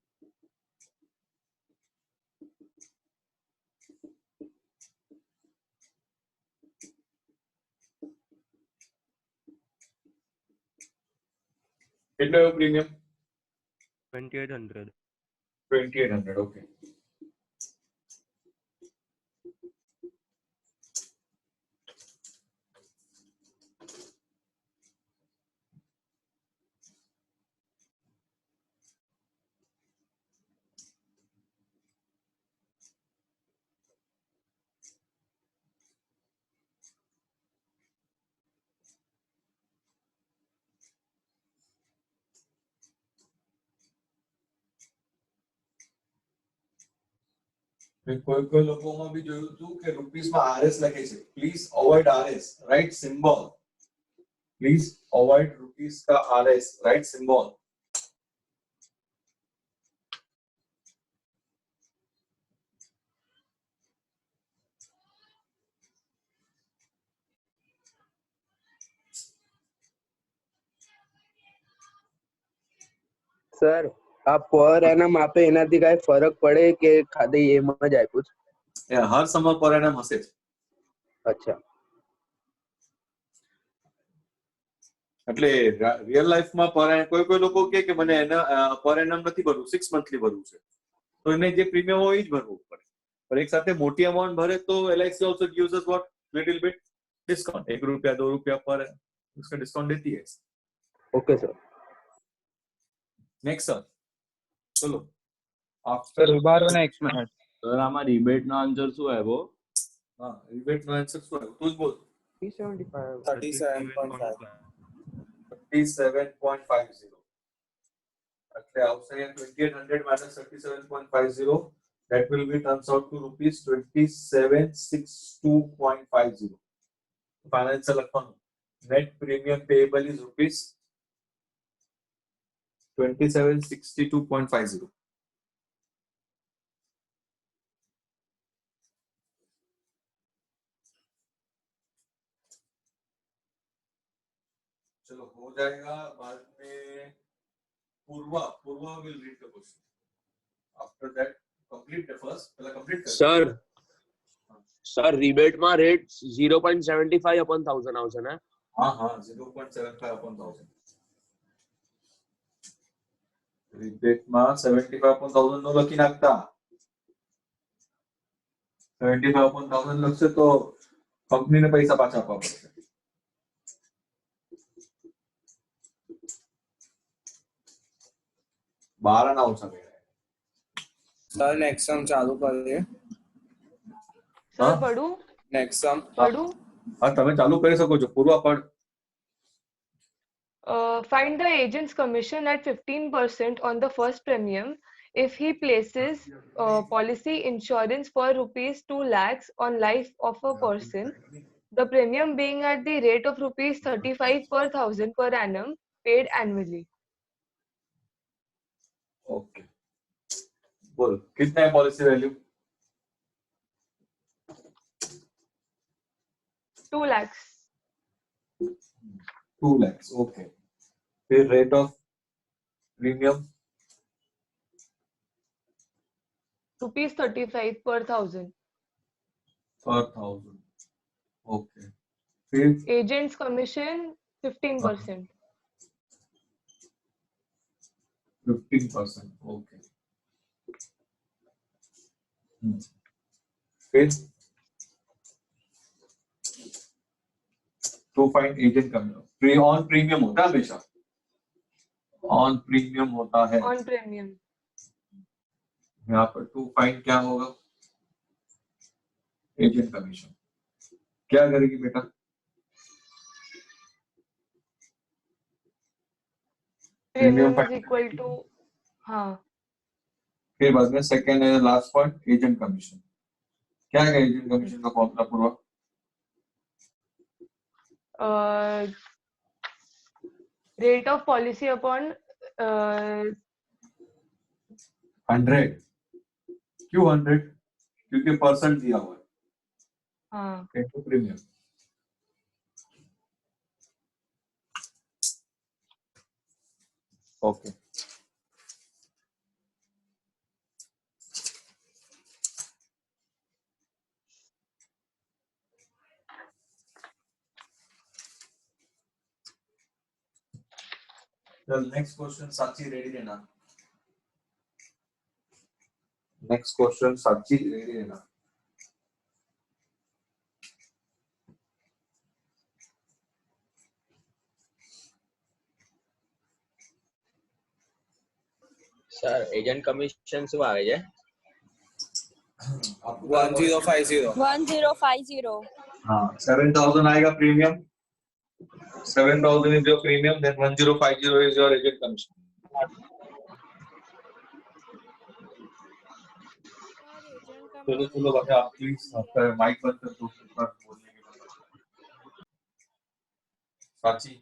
કેટલો પ્રીમિયમ? 2800. 2800, okay. કોઈ લોકોમાં બી જોયું હતું કે રૂપીસ માં આરએસ લખે છે, please avoid RS, right symbol, please avoid rupees का आरएस, राइट सिंबल। સર આ પર એનમ આપે એનાથી કઈ ફરક પડે કે ખાલી એમ જ આપ્યું છે? હર સમય પર એનમ હશે જ। અચ્છા, એટલે રિયલ લાઈફમાં કોઈ લોકો કે મને એના પર એનમ નથી ભરવું, 6 મંથલી ભરવું છે, તો એને જે પ્રીમિયમ હોય એ જ ભરવું પડે। પણ એક સાથે મોટી અમાઉન્ટ ભરે તો LIC also gives us what? Little bit discount 1 रुपया 2 रुपया पर उसका डिस्काउंट देती है। Okay sir. नेक्स्ट सर चलो आफ्टर नेक्स्ट मिनट સર આમાં રિબેટ નો આન્સર શું આવ્યો? હા રિબેટ નો આન્સર શું આવ્યો તું જ બોલ। 37.50 એટલે આવશે 2800 minus 37.50 that will be turns out to rupees 2762.50 financial account net premium payable is rupees 2762.50। चलो हो जाएगा। बाद में पूर्वा will read the question after that complete the first पहला complete कर સર રિબેટ માં રેટ 0.75 upon 1000 આવશે ને? हाँ 0.75 upon 1000 રિબેટ માં 75 upon 1000 નો લખી નાખતા 75 upon 1000 લખશે તો કંપની ને પૈસા પાછા આપવા પડશે। बारह ना ओछा गया सर नेक्स्ट सम चालू करिए। सर पढ़ू नेक्स्ट सम पढ़ू हाँ તમે ચાલુ કરી શકો છો। પૂર્વા પઢ। find the agent's commission at 15% on the first premium if he places policy insurance for rupees 2 lakhs on life of a person, the premium being at the rate of rupees 35 per thousand per annum paid annually। Okay बोल कितना है policy value? 2 lakhs। 2 lakhs okay. फिर rate of premium rupees 35 per thousand okay. फिर agent's commission 15%। 15% okay. फिर to find agent commission on premium होता है हमेशा on premium होता है। on premium यहाँ पर टू फाइंड क्या होगा? Agent commission. क्या करेगी बेटा? premium is equal to हाँ। फिर बाद में सेकंड है लास्ट पॉइंट एजेंट कमीशन। क्या है एजेंट कमीशन का formula Purva? rate of policy upon 100। क्यों 100? क्योंकि परसेंट दिया हुआ है। हाँ इनटू प्रीमियम। ओके चल नेक्स्ट क्वेश्चन साची रेडी रहना। नेक्स्ट क्वेश्चन साची रेडी रहना। સર એજન્ટ કમિશન શું આવે છે? 1050 हाँ 7000 आएगा premium. 7000 is your premium, then 1050 is your agent commission। चलो चलो बाकी आप प्लीज आपका माइक बंद कर दो बोलने के बाद। साची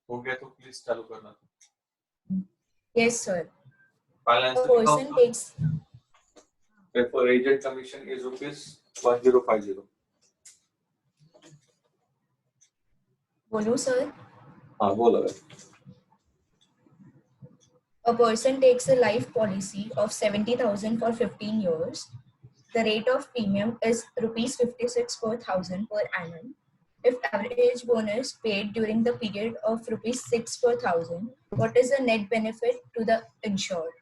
हो गया तो प्लीज चालू करना। Yes, sir. Balance The person takes. Therefore, agent commission is rupees 1050। Bolu, sir. हाँ बोलो। A person takes a life policy of 70,000 for 15 years. The rate of premium is rupees 56 per thousand per annum. If average bonus paid during the period of rupees 6 per thousand, what is the net benefit to the insured?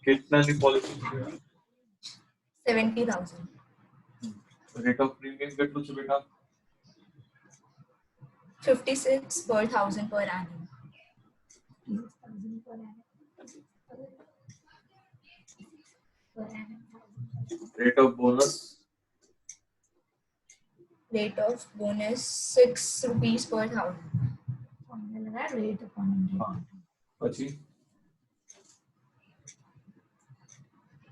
कितना की policy? 70,000. Rate of premium કેટલું છે બેટા? 56 per thousand per annum. Rate of bonus Rate of bonus 6 rupees per thousand. પછી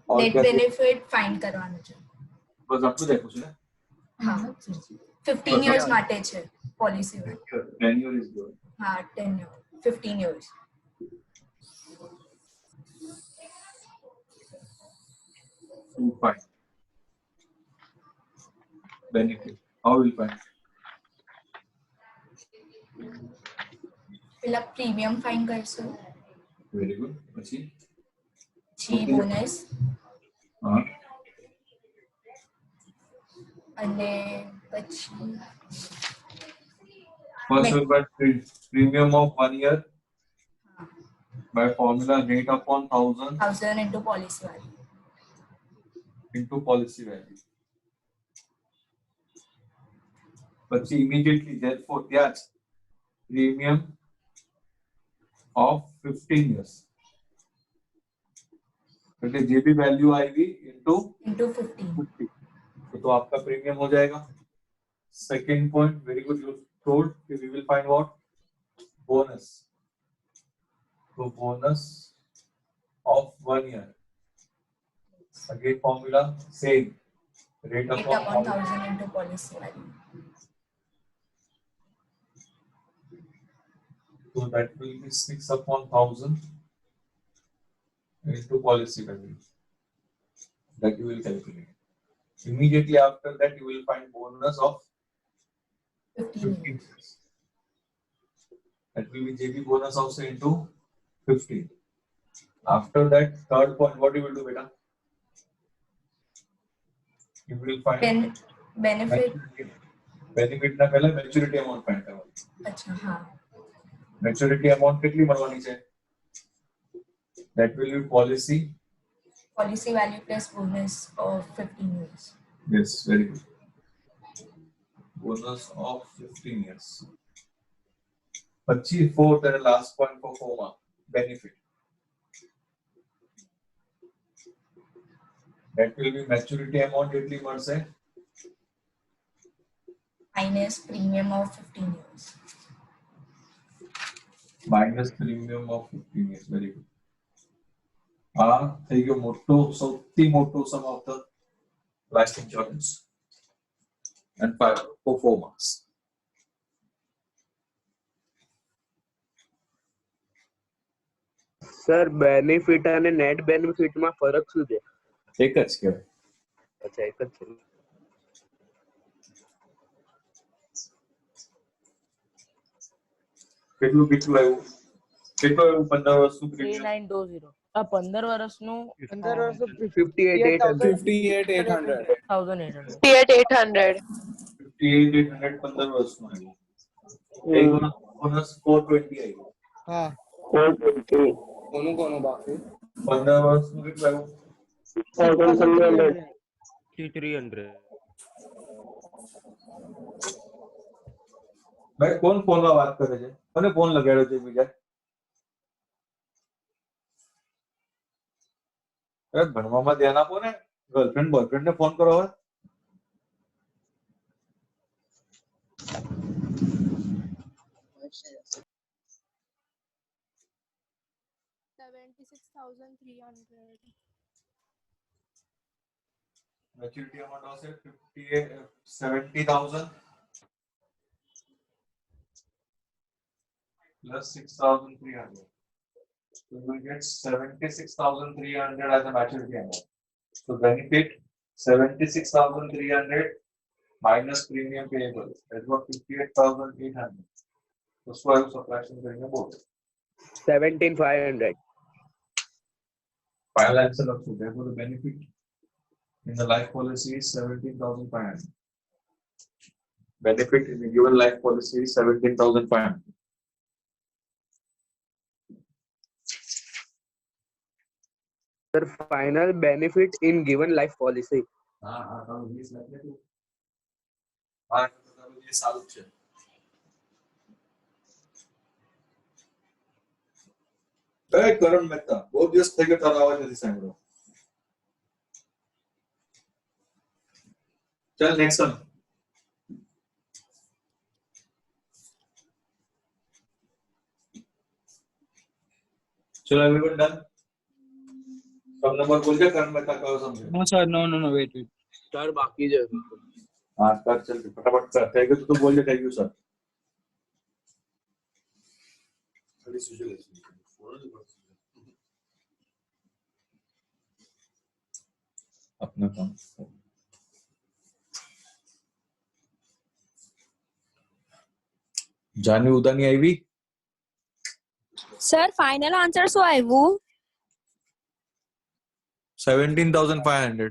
Net benefit find કરવાનું છે. બસ આટલું જ આપ્યું છે ને? હા 15 years માટે છે પોલિસી. tenure is good. હા 10 15 years. To find benefit, how will find? પેલા પ્રીમિયમ ફાઇન કરશું. Very good. પછી બોનસ હા અને પછી first we find premium of 1 year by formula rate upon 1000 into policy value. Into policy value. But immediately, therefore, that's premium of 15 years. Okay, JB value आएगी into 50. तो आपका premium हो जाएगा. Second point, very good. You told we will find what bonus. So bonus of 1 year. Again formula same. Rate upon 1000 into policy value. So that will be 6 upon 1000 into policy value. That you will calculate. Immediately after that, you will find bonus of 15 years. That will be JB bonus also into 15. After that, third point, what you will do, beta? You will find benefit. Benefit ना पहले maturity amount find करो. अच्छा हाँ. Maturity amount कितनी बनवानी चाहिए? That will be policy value plus bonus of 15 years. Yes, very good. Bonus of 15 years. પછી fourth and last point for FOMA, benefit. That will be maturity amount કેટલી મળશે? Minus premium of 15 years. Minus premium of 15 years, very good. થઈ ગયો મોટો સૌથી મોટો sum of the life insurance and performance. Sir benefit અને net benefit માં ફરક શું છે? એક જ કહેવાય. અચ્છા એક જ છે. કેટલું આવ્યું? કેટલું આવ્યું 15 વર્ષનું પ્રીમિયમ? 3920. આ 15 વર્ષનું 58,800. 58,800. 58,800 15 વર્ષનું આવ્યું. બોનસ 420 આવ્યું. હા 420. કોનું બાકી? 15 વર્ષનું કેટલું આવ્યું? 300. ભાઈ કોણ ફોનમાં વાત કરે છે? કોને ફોન લગાડ્યો છે બીજા? ભણવામાં ધ્યાન આપો ને. ગર્લફ્રેન્ડ બોયફ્રેન્ડ ને ફોન કરો હવે. Maturity amount આવશે 70,000 plus 6,300. So you will get 76,300 as a maturity amount. So benefit 76,300 minus premium payable. That's what 58,800. So I will subtraction करेंगे बोल. 17,500. Final answer of therefore the benefit in the life policy is 17,500. Benefit in the given life policy is 17,500. Sir, final benefit in given life policy. એ સારું છે. કરણ મહેતા બહુ દિવસ થઈ ગયા તારો અવાજ નથી સાંભળ્યો. ચાલ નેક્સ્ટ વન. चलो एवरीवन डन. सब नंबर बोल के करण महेता कहो समझे. No sir, no wait. Sir बाकी जो हाँ कर चल फटाफट कर. Thank you. तो बोल दे थैंक यू सर. अपना काम. જાનવી ઉદાની આવી. સર ફાઇનલ આન્સર શું આવ્યું? 17,500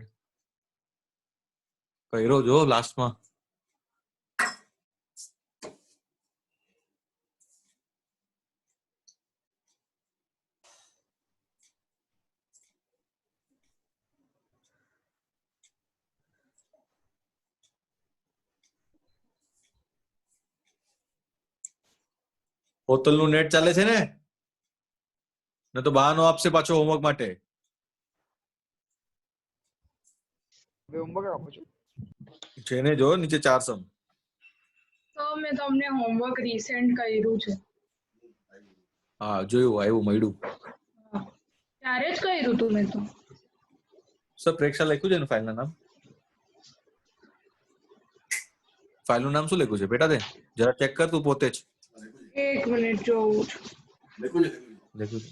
કર્યો જો લાસ્ટમાં. હોટલનું નેટ ચાલે છે ને? ન તો બહાનો આપશે પાછો હોમવર્ક માટે. હોમવર્ક આપો છો? છે ને જો નીચે 4 સમ. તો મેં તમને હોમવર્ક રીસેન્ડ કર્યું છે. હા જોયું આવ્યું મળ્યું. ત્યારે જ કર્યું તું મેં તો. સર પ્રેક્ષા લખ્યું છે ને ફાઇલનું નામ? ફાઇલનું નામ શું લખ્યું છે બેટા? તે જરા ચેક કર તું પોતે જ. એક મિનિટ જોઉં છું. લખ્યું છે.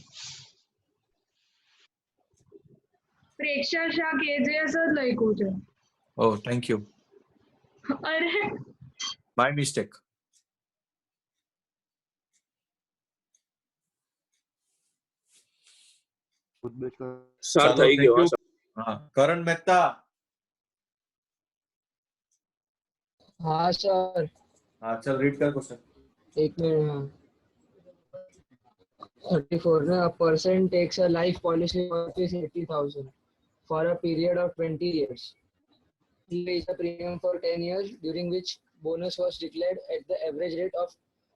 પ્રેક્ષા શાહ કેજીએસ જ લખ્યું છે. ઓહ થેન્ક યુ. અરે બાય મિસ્ટેક. સર થઈ ગયો. હા કરણ મહેતા. हाँ सर. हाँ चल रीड कर क्वेश्चन. एक मिनट. 34 में a person takes a life policy worth 80,000 for a period of 20 years. He pays a premium for 10 years, during which bonus was declared at the average rate of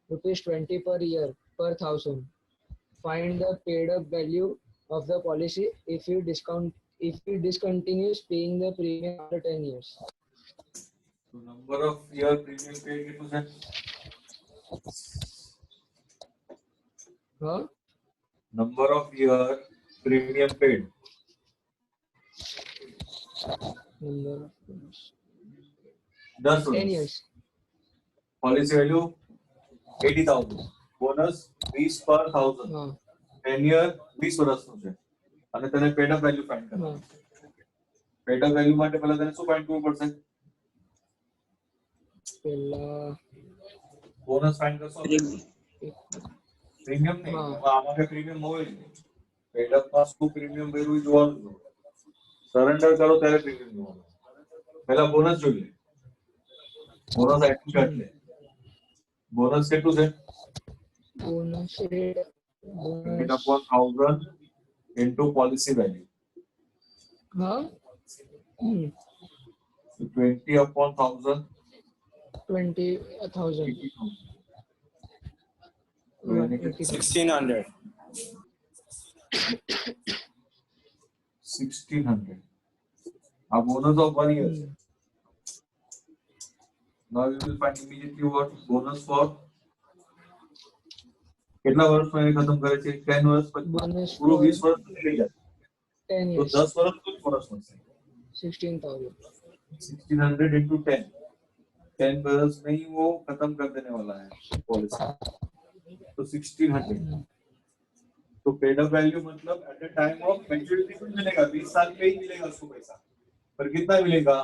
rupees 20 per year per thousand. Find the paid up value of the policy if he discontinues paying the premium after 10 years. So number of year premium paid કેટલું છે? Huh? Number of year premium paid. Number of years. 10 years. Policy value 80,000. Bonus 20 per 1000. 10 year 20 વર્ષનું છે. અને તને paid up value find કરવાનું. paid up value માટે પહેલા તને શું find કરવું પડશે? પહેલા બોનસ find કરશો. પ્રીમિયમ નહીં. આમાં કે પ્રીમિયમ હોય જ નહીં. પેડ અપ માં શું પ્રીમિયમ ભર્યું એ જોવાનું. સરેન્ડર કરો ત્યારે પ્રીમિયમ જોવાનું. પહેલા બોનસ જોઈ લે. બોનસ આટલું કાઢ લે. બોનસ કેટલું છે? bonus rate. 20,000 into policy value. Huh? 20 upon 1,000. 20,000. 1,600. 1,600. A bonus of 1 year. Now you will find immediately what bonus for. કેટલા વર્ષમાં એ ખતમ કરે છે? 10 વર્ષ પછી પૂરો 20 વર્ષ થઈ જાય. 10 તો years. 10 વર્ષ કુલ બોનસ મળશે. 16,000. 1,600 into 10. 10 વર્ષ नहीं वो खत्म कर देने वाला है पॉलिसी. तो 1,600. तो पेड अप वैल्यू मतलब at the time of maturity कुछ मिलेगा. 20 साल पे ही मिलेगा उसको पैसा. पर कितना मिलेगा?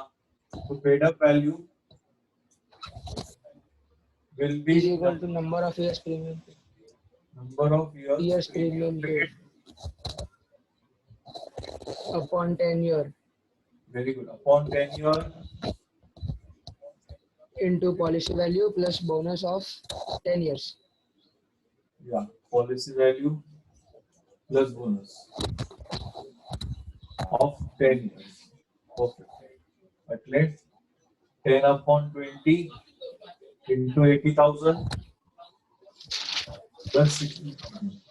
तो paid up value will be is equal to number of years premium. Number of years premium paid upon 10 year. Very good. Upon 10 year into policy value plus bonus of 10 years. Yeah, policy value plus bonus of 10 years. Perfect. એટલે 10/20 into 80,000 plus 60,000.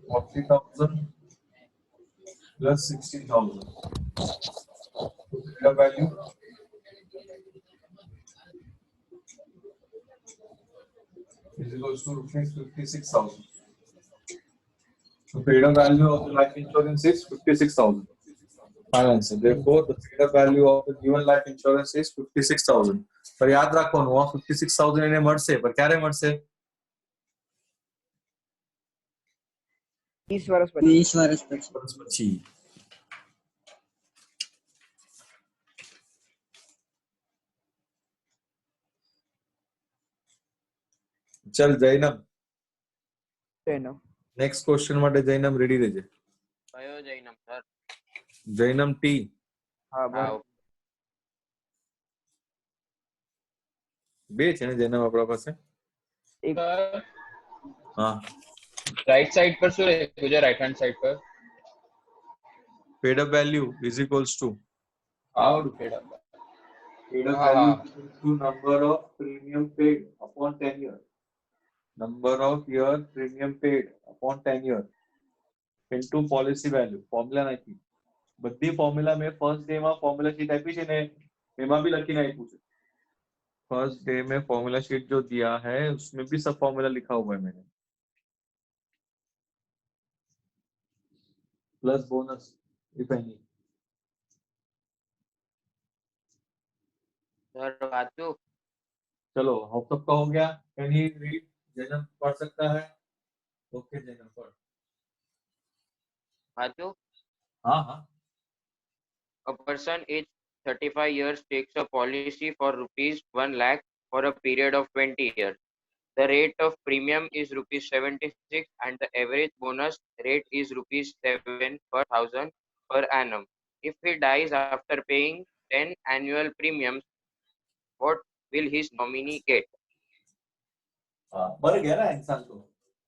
40,000 plus 60,000. So paid up value is equals to rupees 56,000. So paid up value of the life insurance is 56,000. Final answer. Therefore, the paid up value of the given life insurance is 56,000. पर याद रखो no 56,000 એને મળશે પર ક્યારે મળશે 20 વર્ષ પછી ચલ જૈનમ જૈનમ નેક્સ્ટ ક્વેશ્ચન માટે જૈનમ રેડી રહેજે કયો જૈનમ સર જૈનમ ટી હા બરાબર બે છે ને જૈનમ આપણા પાસે હા રાઈટ સાઈડ પર શું લખ્યું છે રાઈટ હેન્ડ સાઈડ પર paid up value is equals to how to paid up value to number of premium paid upon 10 years number of year premium paid upon 10 years into policy value formula નાખી બધી formula મેં first day માં formula sheet આપી છે ને એમાં भी લખીને આપ્યું છે फर्स्ट डे में फॉर्मूला शीट जो दिया है उसमें भी सब फॉर्मूला लिखा हुआ है मैंने plus bonus if any sir वाचू चलो हम सबका हो गया कैन ही रीड जैनम पढ़ सकता है ओके जैनम पढ़ वाचू हाँ हाँ A person aged 35 years takes a policy for rupees 1 lakh for a period of 20 years. The rate of premium is rupees 76 and the average bonus rate is rupees 7 per thousand per annum. If he dies after paying 10 annual premiums, what will his nominee get? मर गया ना इंसान तो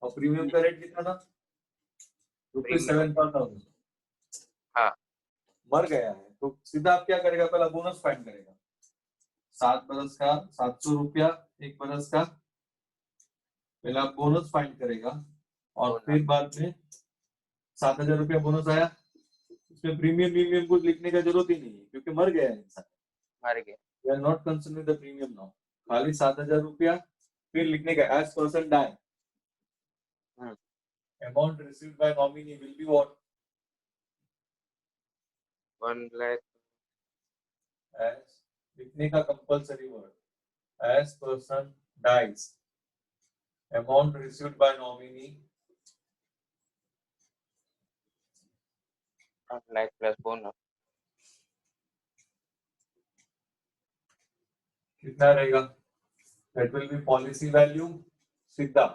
और premium का rate कितना था ₹7,000 हाँ मर गया है तो सीधा आप क्या करेगा पहला बोनस फाइंड करेगा 7 बरस का 700 रुपया 1 बरस का पहला बोनस फाइंड करेगा और फिर बाद में 7,000 रुपया बोनस आया उसमें प्रीमियम कुछ लिखने का जरूरत ही नहीं है क्योंकि मर गया है इंसान मर गया we are not concern the premium now खाली 7,000 रुपया फिर लिखने का as person die amount received by nominee will be what 1 lakh as लिखने का compulsory word as person dies amount received by nominee 1 lakh plus bonus कितना रहेगा that will be policy value सीधा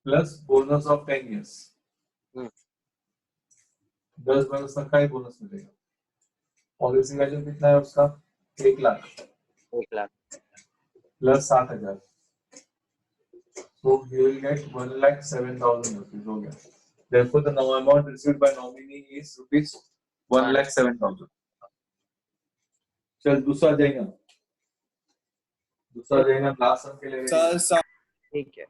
plus bonus of 10 years 10 बरस तक का ही bonus मिलेगा policy value कितना है उसका 1 lakh plus 7,000 so he will get 1,07,000 rupees हो गया therefore the amount received by nominee is rupees 1,07,000 चल दूसरा जैनम लास्ट सम के लिए ठीक है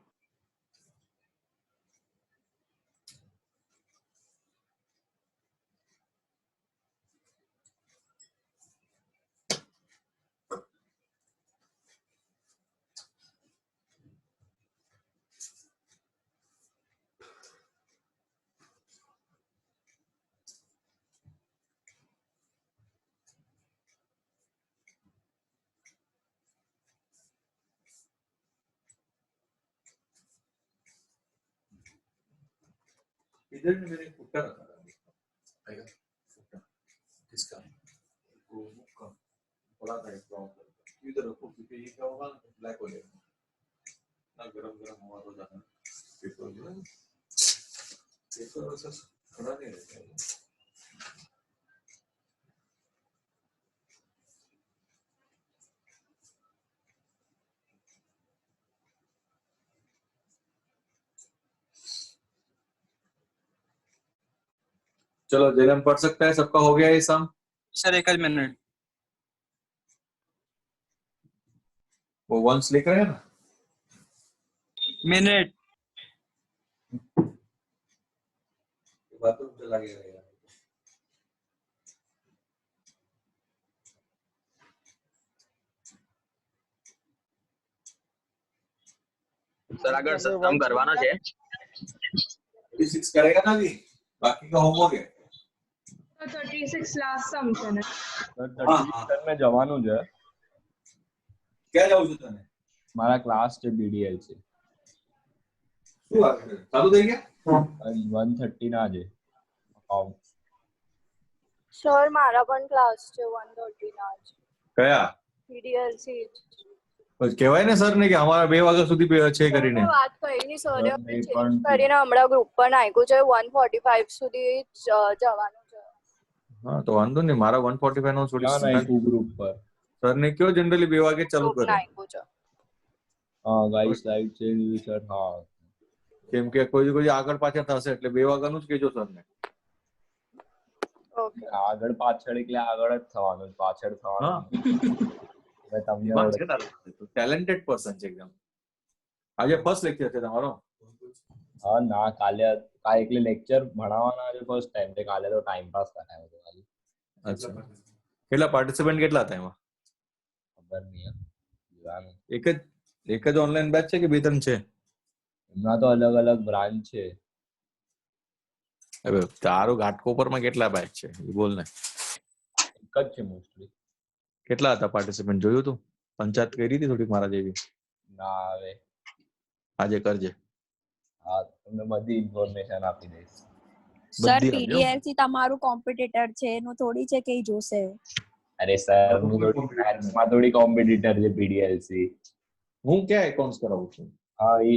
इधर में मैंने फुट्टा रखा था आएगा फुट्टा किसका वो का बड़ा था ब्राउन कलर इधर रखो क्योंकि ये क्या होगा ब्लैक हो जाएगा ना गरम हुआ तो जाना पेपर वैसे खड़ा नहीं रहता है चलो जैनम पढ़ सकता है सबका हो गया ये सम सर एक मिनट वो वंस लिख रहे हैं ना, मिनट बाथरूम चला गया यार। સર આગળ સમ કરવાનો છે 36 करेगा ना अभी, बाकी का होमवर्क है। 36 લાસ્ટ સમ છે ને સર 36 में જવાનું છે। ક્યાં જાવ છો તમે? મારા ક્લાસ છે BDL છે। શું વાત કરે, ચાલુ થઈ ગયા? 130 ના છે અકાઉન્ટ। સર મારા પણ ક્લાસ છે 130 ના જ કયા? પીડીએલસી બસ કહેવાય ને સર ને કે અમારા 2 વાગ્યા સુધી છે કરીને। વાત કરી ની સર ચેન્જ કરીને હમણાં ગ્રુપ પર નાખ્યું છે 145 સુધી જવાનું છે। હા તો વાંધો નહીં, મારા 145 નો છોડી નાખ્યું ગ્રુપ પર। સર ને કયો જનરલી 2 વાગે ચાલુ કરે। નાખ્યું છે હા ગાઈસ લાઈટ છે સર। હા કેમ કે કોઈ આગળ પાછળ થશે એટલે 2 વાગ્યાનું જ કહેજો સર ને। ઓકે આગળ પાછળ એટલે આગળ જ થવાનું, પાછળ થવાનું મેં તમને ટેલેન્ટેડ પર્સન છે એકદમ। આજે ફર્સ્ટ લેક્ચર છે તમારો? હા ના કાલે એટલે લેક્ચર ભણાવવાના છે ફર્સ્ટ ટાઈમ તે કાલે તો ટાઈમ પાસ કરાયો હતો ખાલી। અચ્છા કેટલા પાર્ટિસિપન્ટ કેટલા હતા એમાં? ખબર નહીં જોવાનું। એક જ ઓનલાઈન બેચ છે કે 2-3 છે? એમના તો અલગ અલગ બ્રાન્ચ છે। હવે તારો ઘાટકોપરમાં કેટલા બેચ છે એ બોલ ને। એક જ છે મોસ્ટલી। કેટલા હતા પાર્ટિસિપન્ટ જોયું તું? પંચાયત કરી હતી થોડીક મારા જેવી? ના આવે આજે કરજે। હા તમને બધી ઇન્ફોર્મેશન આપી દઈશ। સર પીડીએલસી તમારું કોમ્પિટિટર છે એનું થોડી છે કે જોશે। અરે સર હું મેથ્સમાં થોડી કોમ્પિટિટર છે પીડીએલસી। હું ક્યાં એકાઉન્ટ્સ કરાવું છું? હા એ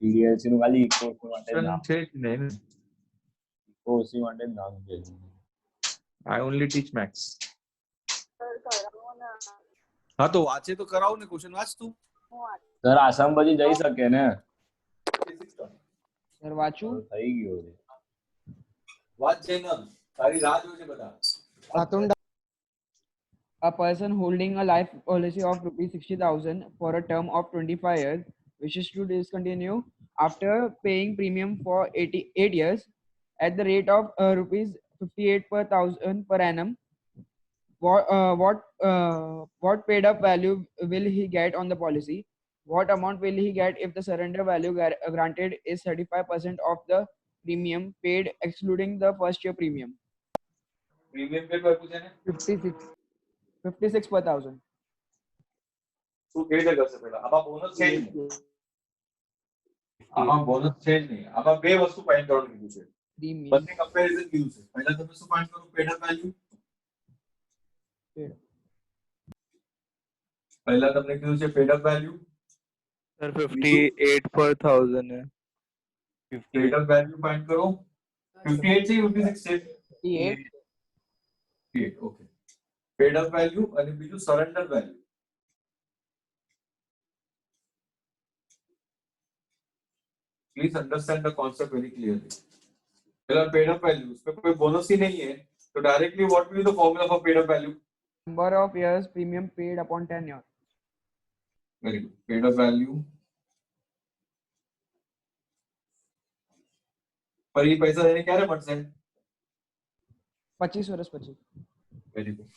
પીડીએલસી નું ખાલી ઇકોસી માટે નામ છે જ નહીં ને, ઇકોસી માટે નામ છે। આઈ ઓન્લી ટીચ મેથ્સ। સર કરાવો ના હા તો વાંચે તો કરાવું ને, ક્વેશ્ચન વાંચ તું। સર આસામ પછી જઈ શકે ને? સર વાંચું થઈ ગયો છે વાત જઈને તારી રાહ જોઈ છે બધા। A person holding a life policy of rupees 60,000 for a term of 25 years wishes to discontinue after paying premium for 88 years at the rate of rupees 58 per thousand per annum. What paid up value will he get on the policy? What amount will he get if the surrender value granted is 35% of the premium paid excluding the first year premium? Premium કેટલું આપ્યું છે ને? 56 per thousand. શું કેવી રીતે કરશે પેલા? આમાં બોનસ છે જ નહીં, આમાં બોનસ છે જ નહીં। આમાં બે વસ્તુ ફાઇન્ડ કરવાનું કીધું છે, બંને કમ્પેરિઝન કીધું છે। પહેલા તમે શું ફાઇન્ડ કરો? Paid up value. પહેલા તમને કીધું છે પેડ અપ વેલ્યુ सर 58 पर 1000 है। પેડ અપ વેલ્યુ ફાઇન્ડ કરો। 58 છે 56 છે? 58 ઓકે। પેડ અપ વેલ્યુ અને બીજું surrender value. Please understand the concept very clearly. पहला पेड अप वैल्यू, उसमें कोई बोनस ही नहीं है तो directly what will be the formula for paid up value? Number of years premium paid upon tenure. Very good. Paid up value पर ये पैसा देने क्યારે મળશે? 25 વર્ષ પછી। Very good.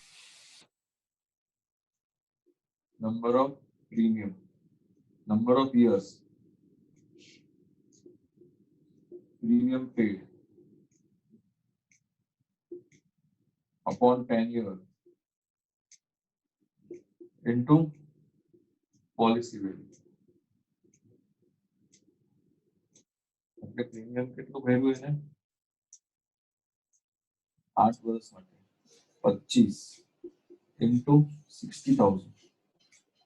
Number of premium, number of years premium paid upon 10 years into policy value। એટલે premium કેટલું ભર્યું એને? 8 વર્ષ માટે 25 into 60,000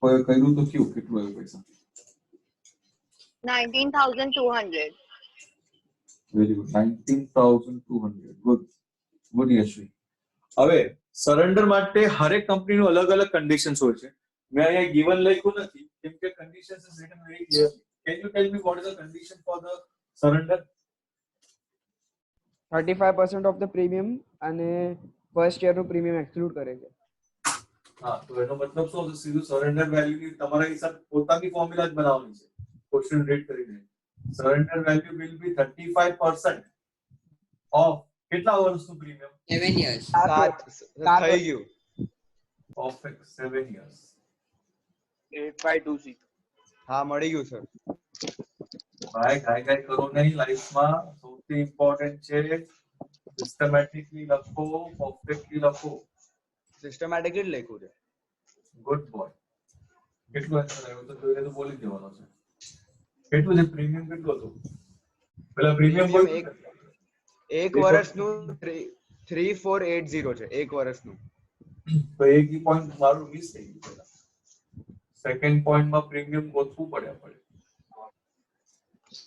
કોઈ કર્યું તો ક્યું કેટલું આવ્યું પૈસા? 19,200। Very good. 19,200 good good Yashvi. હવે સરેન્ડર માટે હરેક કંપનીનું અલગ અલગ કન્ડિશન્સ હોય છે। મેં અહીંયા ગિવન લખ્યું નથી કેમ કે conditions is return very clearly. Can you tell me what is the condition for the surrender? 35% of the premium અને ફર્સ્ટ યર નું પ્રીમિયમ એક્સક્લુડ કરે છે। હા તો એનો મતલબ શું છે? સીધું સરેન્ડર વેલ્યુ ની તમારા હિસાબ પોતાની ફોર્મ્યુલા જ બનાવવાની છે ક્વેશ્ચન રીડ કરીને. Surrender value will be 35% of કેટલા વર્ષનું પ્રીમિયમ? 7 years. થઈ ગયું. Of 7 years. 8526. હા મળી ગયું સર. ભાઈ ગાય કરો નહીં, લાઈફમાં સૌથી ઇમ્પોર્ટન્ટ છે સિસ્ટમેટિકલી લખો, પરફેક્ટલી લખો. સિસ્ટમેટિકલી લખ્યું છે. Good boy. કેટલું આન્સર આવ્યો તો જોઈને તો બોલી દેવાનો છે. કેટલું છે પ્રીમિયમ? કેટલું હતું પેલા પ્રીમિયમ? એક વર્ષનું 3480 છે. એક વર્ષનું. તો એક પોઈન્ટ મારું મિસ થઈ ગયું. પેલા સેકન્ડ પોઈન્ટમાં પ્રીમિયમ ગોતવું પડે આપણે.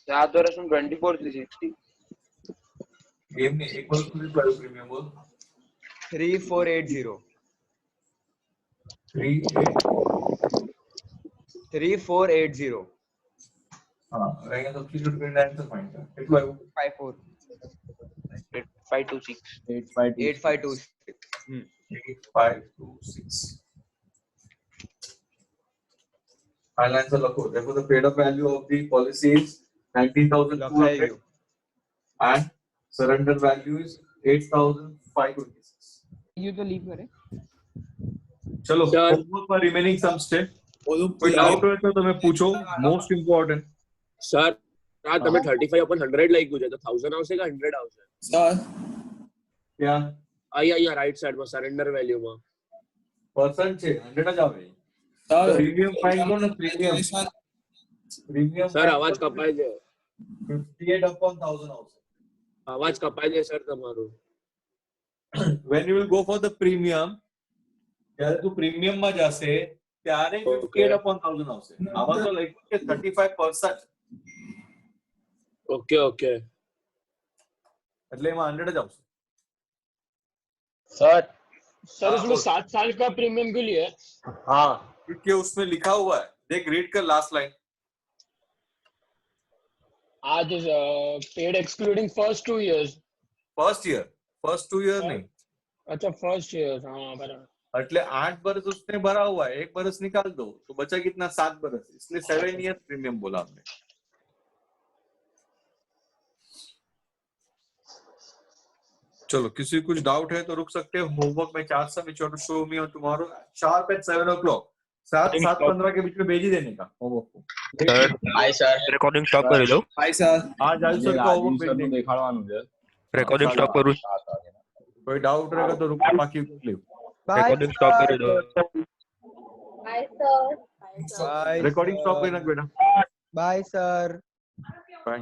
7 વર્ષનું 24360. એમને એક વર્ષનું કેટલું પ્રીમિયમ બોલ? 3480. 3480. હા અહીંયા સબસ્ટિટ્યુટ કરીને આન્સર ફાઇન્ડ કર. કેટલું આવ્યું? 8526. 8526. Final answer લખો. Therefore, the paid up value of the policy is 19,200 and surrender value is 8,526. You तो लीव करे. चलो होमवर्क में रिमेनिंग सम्स છે. કોઈ ડાઉટ હોય તો તમે પૂછો. મોસ્ટ ઇમ્પોર્ટન્ટ સર આ તમે 35/100 લખ્યું છે તો 1000 આવશે કે 100 આવશે? સર ક્યાં? અહીંયા રાઈટ સાઈડમાં સરેન્ડર વેલ્યુમાં પરસન્ટ છે 100 જ આવે. પ્રીમિયમ ફાઇન્ડ કરો ને. પ્રીમિયમ સર અવાજ કપાય છે. 58/1000 આવશે. અવાજ કપાય છે સર તમારો. when you will go for the premium, ત્યારે તું પ્રીમિયમ માં જશે ત્યારે 58/1000 આવશે. આમાં તો લખ્યું કે 35%. Okay okay. એટલે એમાં 100 જ આવશે. सर उसमें 7 साल का प्रीमियम के लिए हाँ क्योंकि उसमें लिखा हुआ है. देख रीड कर लास्ट लाइन. आज paid excluding first 2 years. First two year नहीं. अच्छा फर्स्ट ईयर. हाँ बराबर. એટલે 8 वर्ष उसने भरा हुआ है, 1 वर्ष निकाल दो तो बचा कितना? 7 वर्ष. इसलिए 7 years प्रीमियम बोला हमने. चलो किसी कुछ डाउट है तो रुक सकते हैं. होमवर्क में 4 समय show me on tomorrow sharp eight 7 o'clock. 7:15 के बीच में भेज ही देने का होमवर्क को. Sir hi sir recording stop कर लो. Hi sir. आज आयु सर का होमवर्क भेज देंगे. દેખાડવાનું છે. रिकॉर्डिंग स्टॉप करूँ. कोई डाउट रहेगा तो रुको, बाकी लिख. रिकॉर्डिंग स्टॉप कर दो. Bye sir. रिकॉर्डिंग स्टॉप करना बेटा. Bye sir. बाय.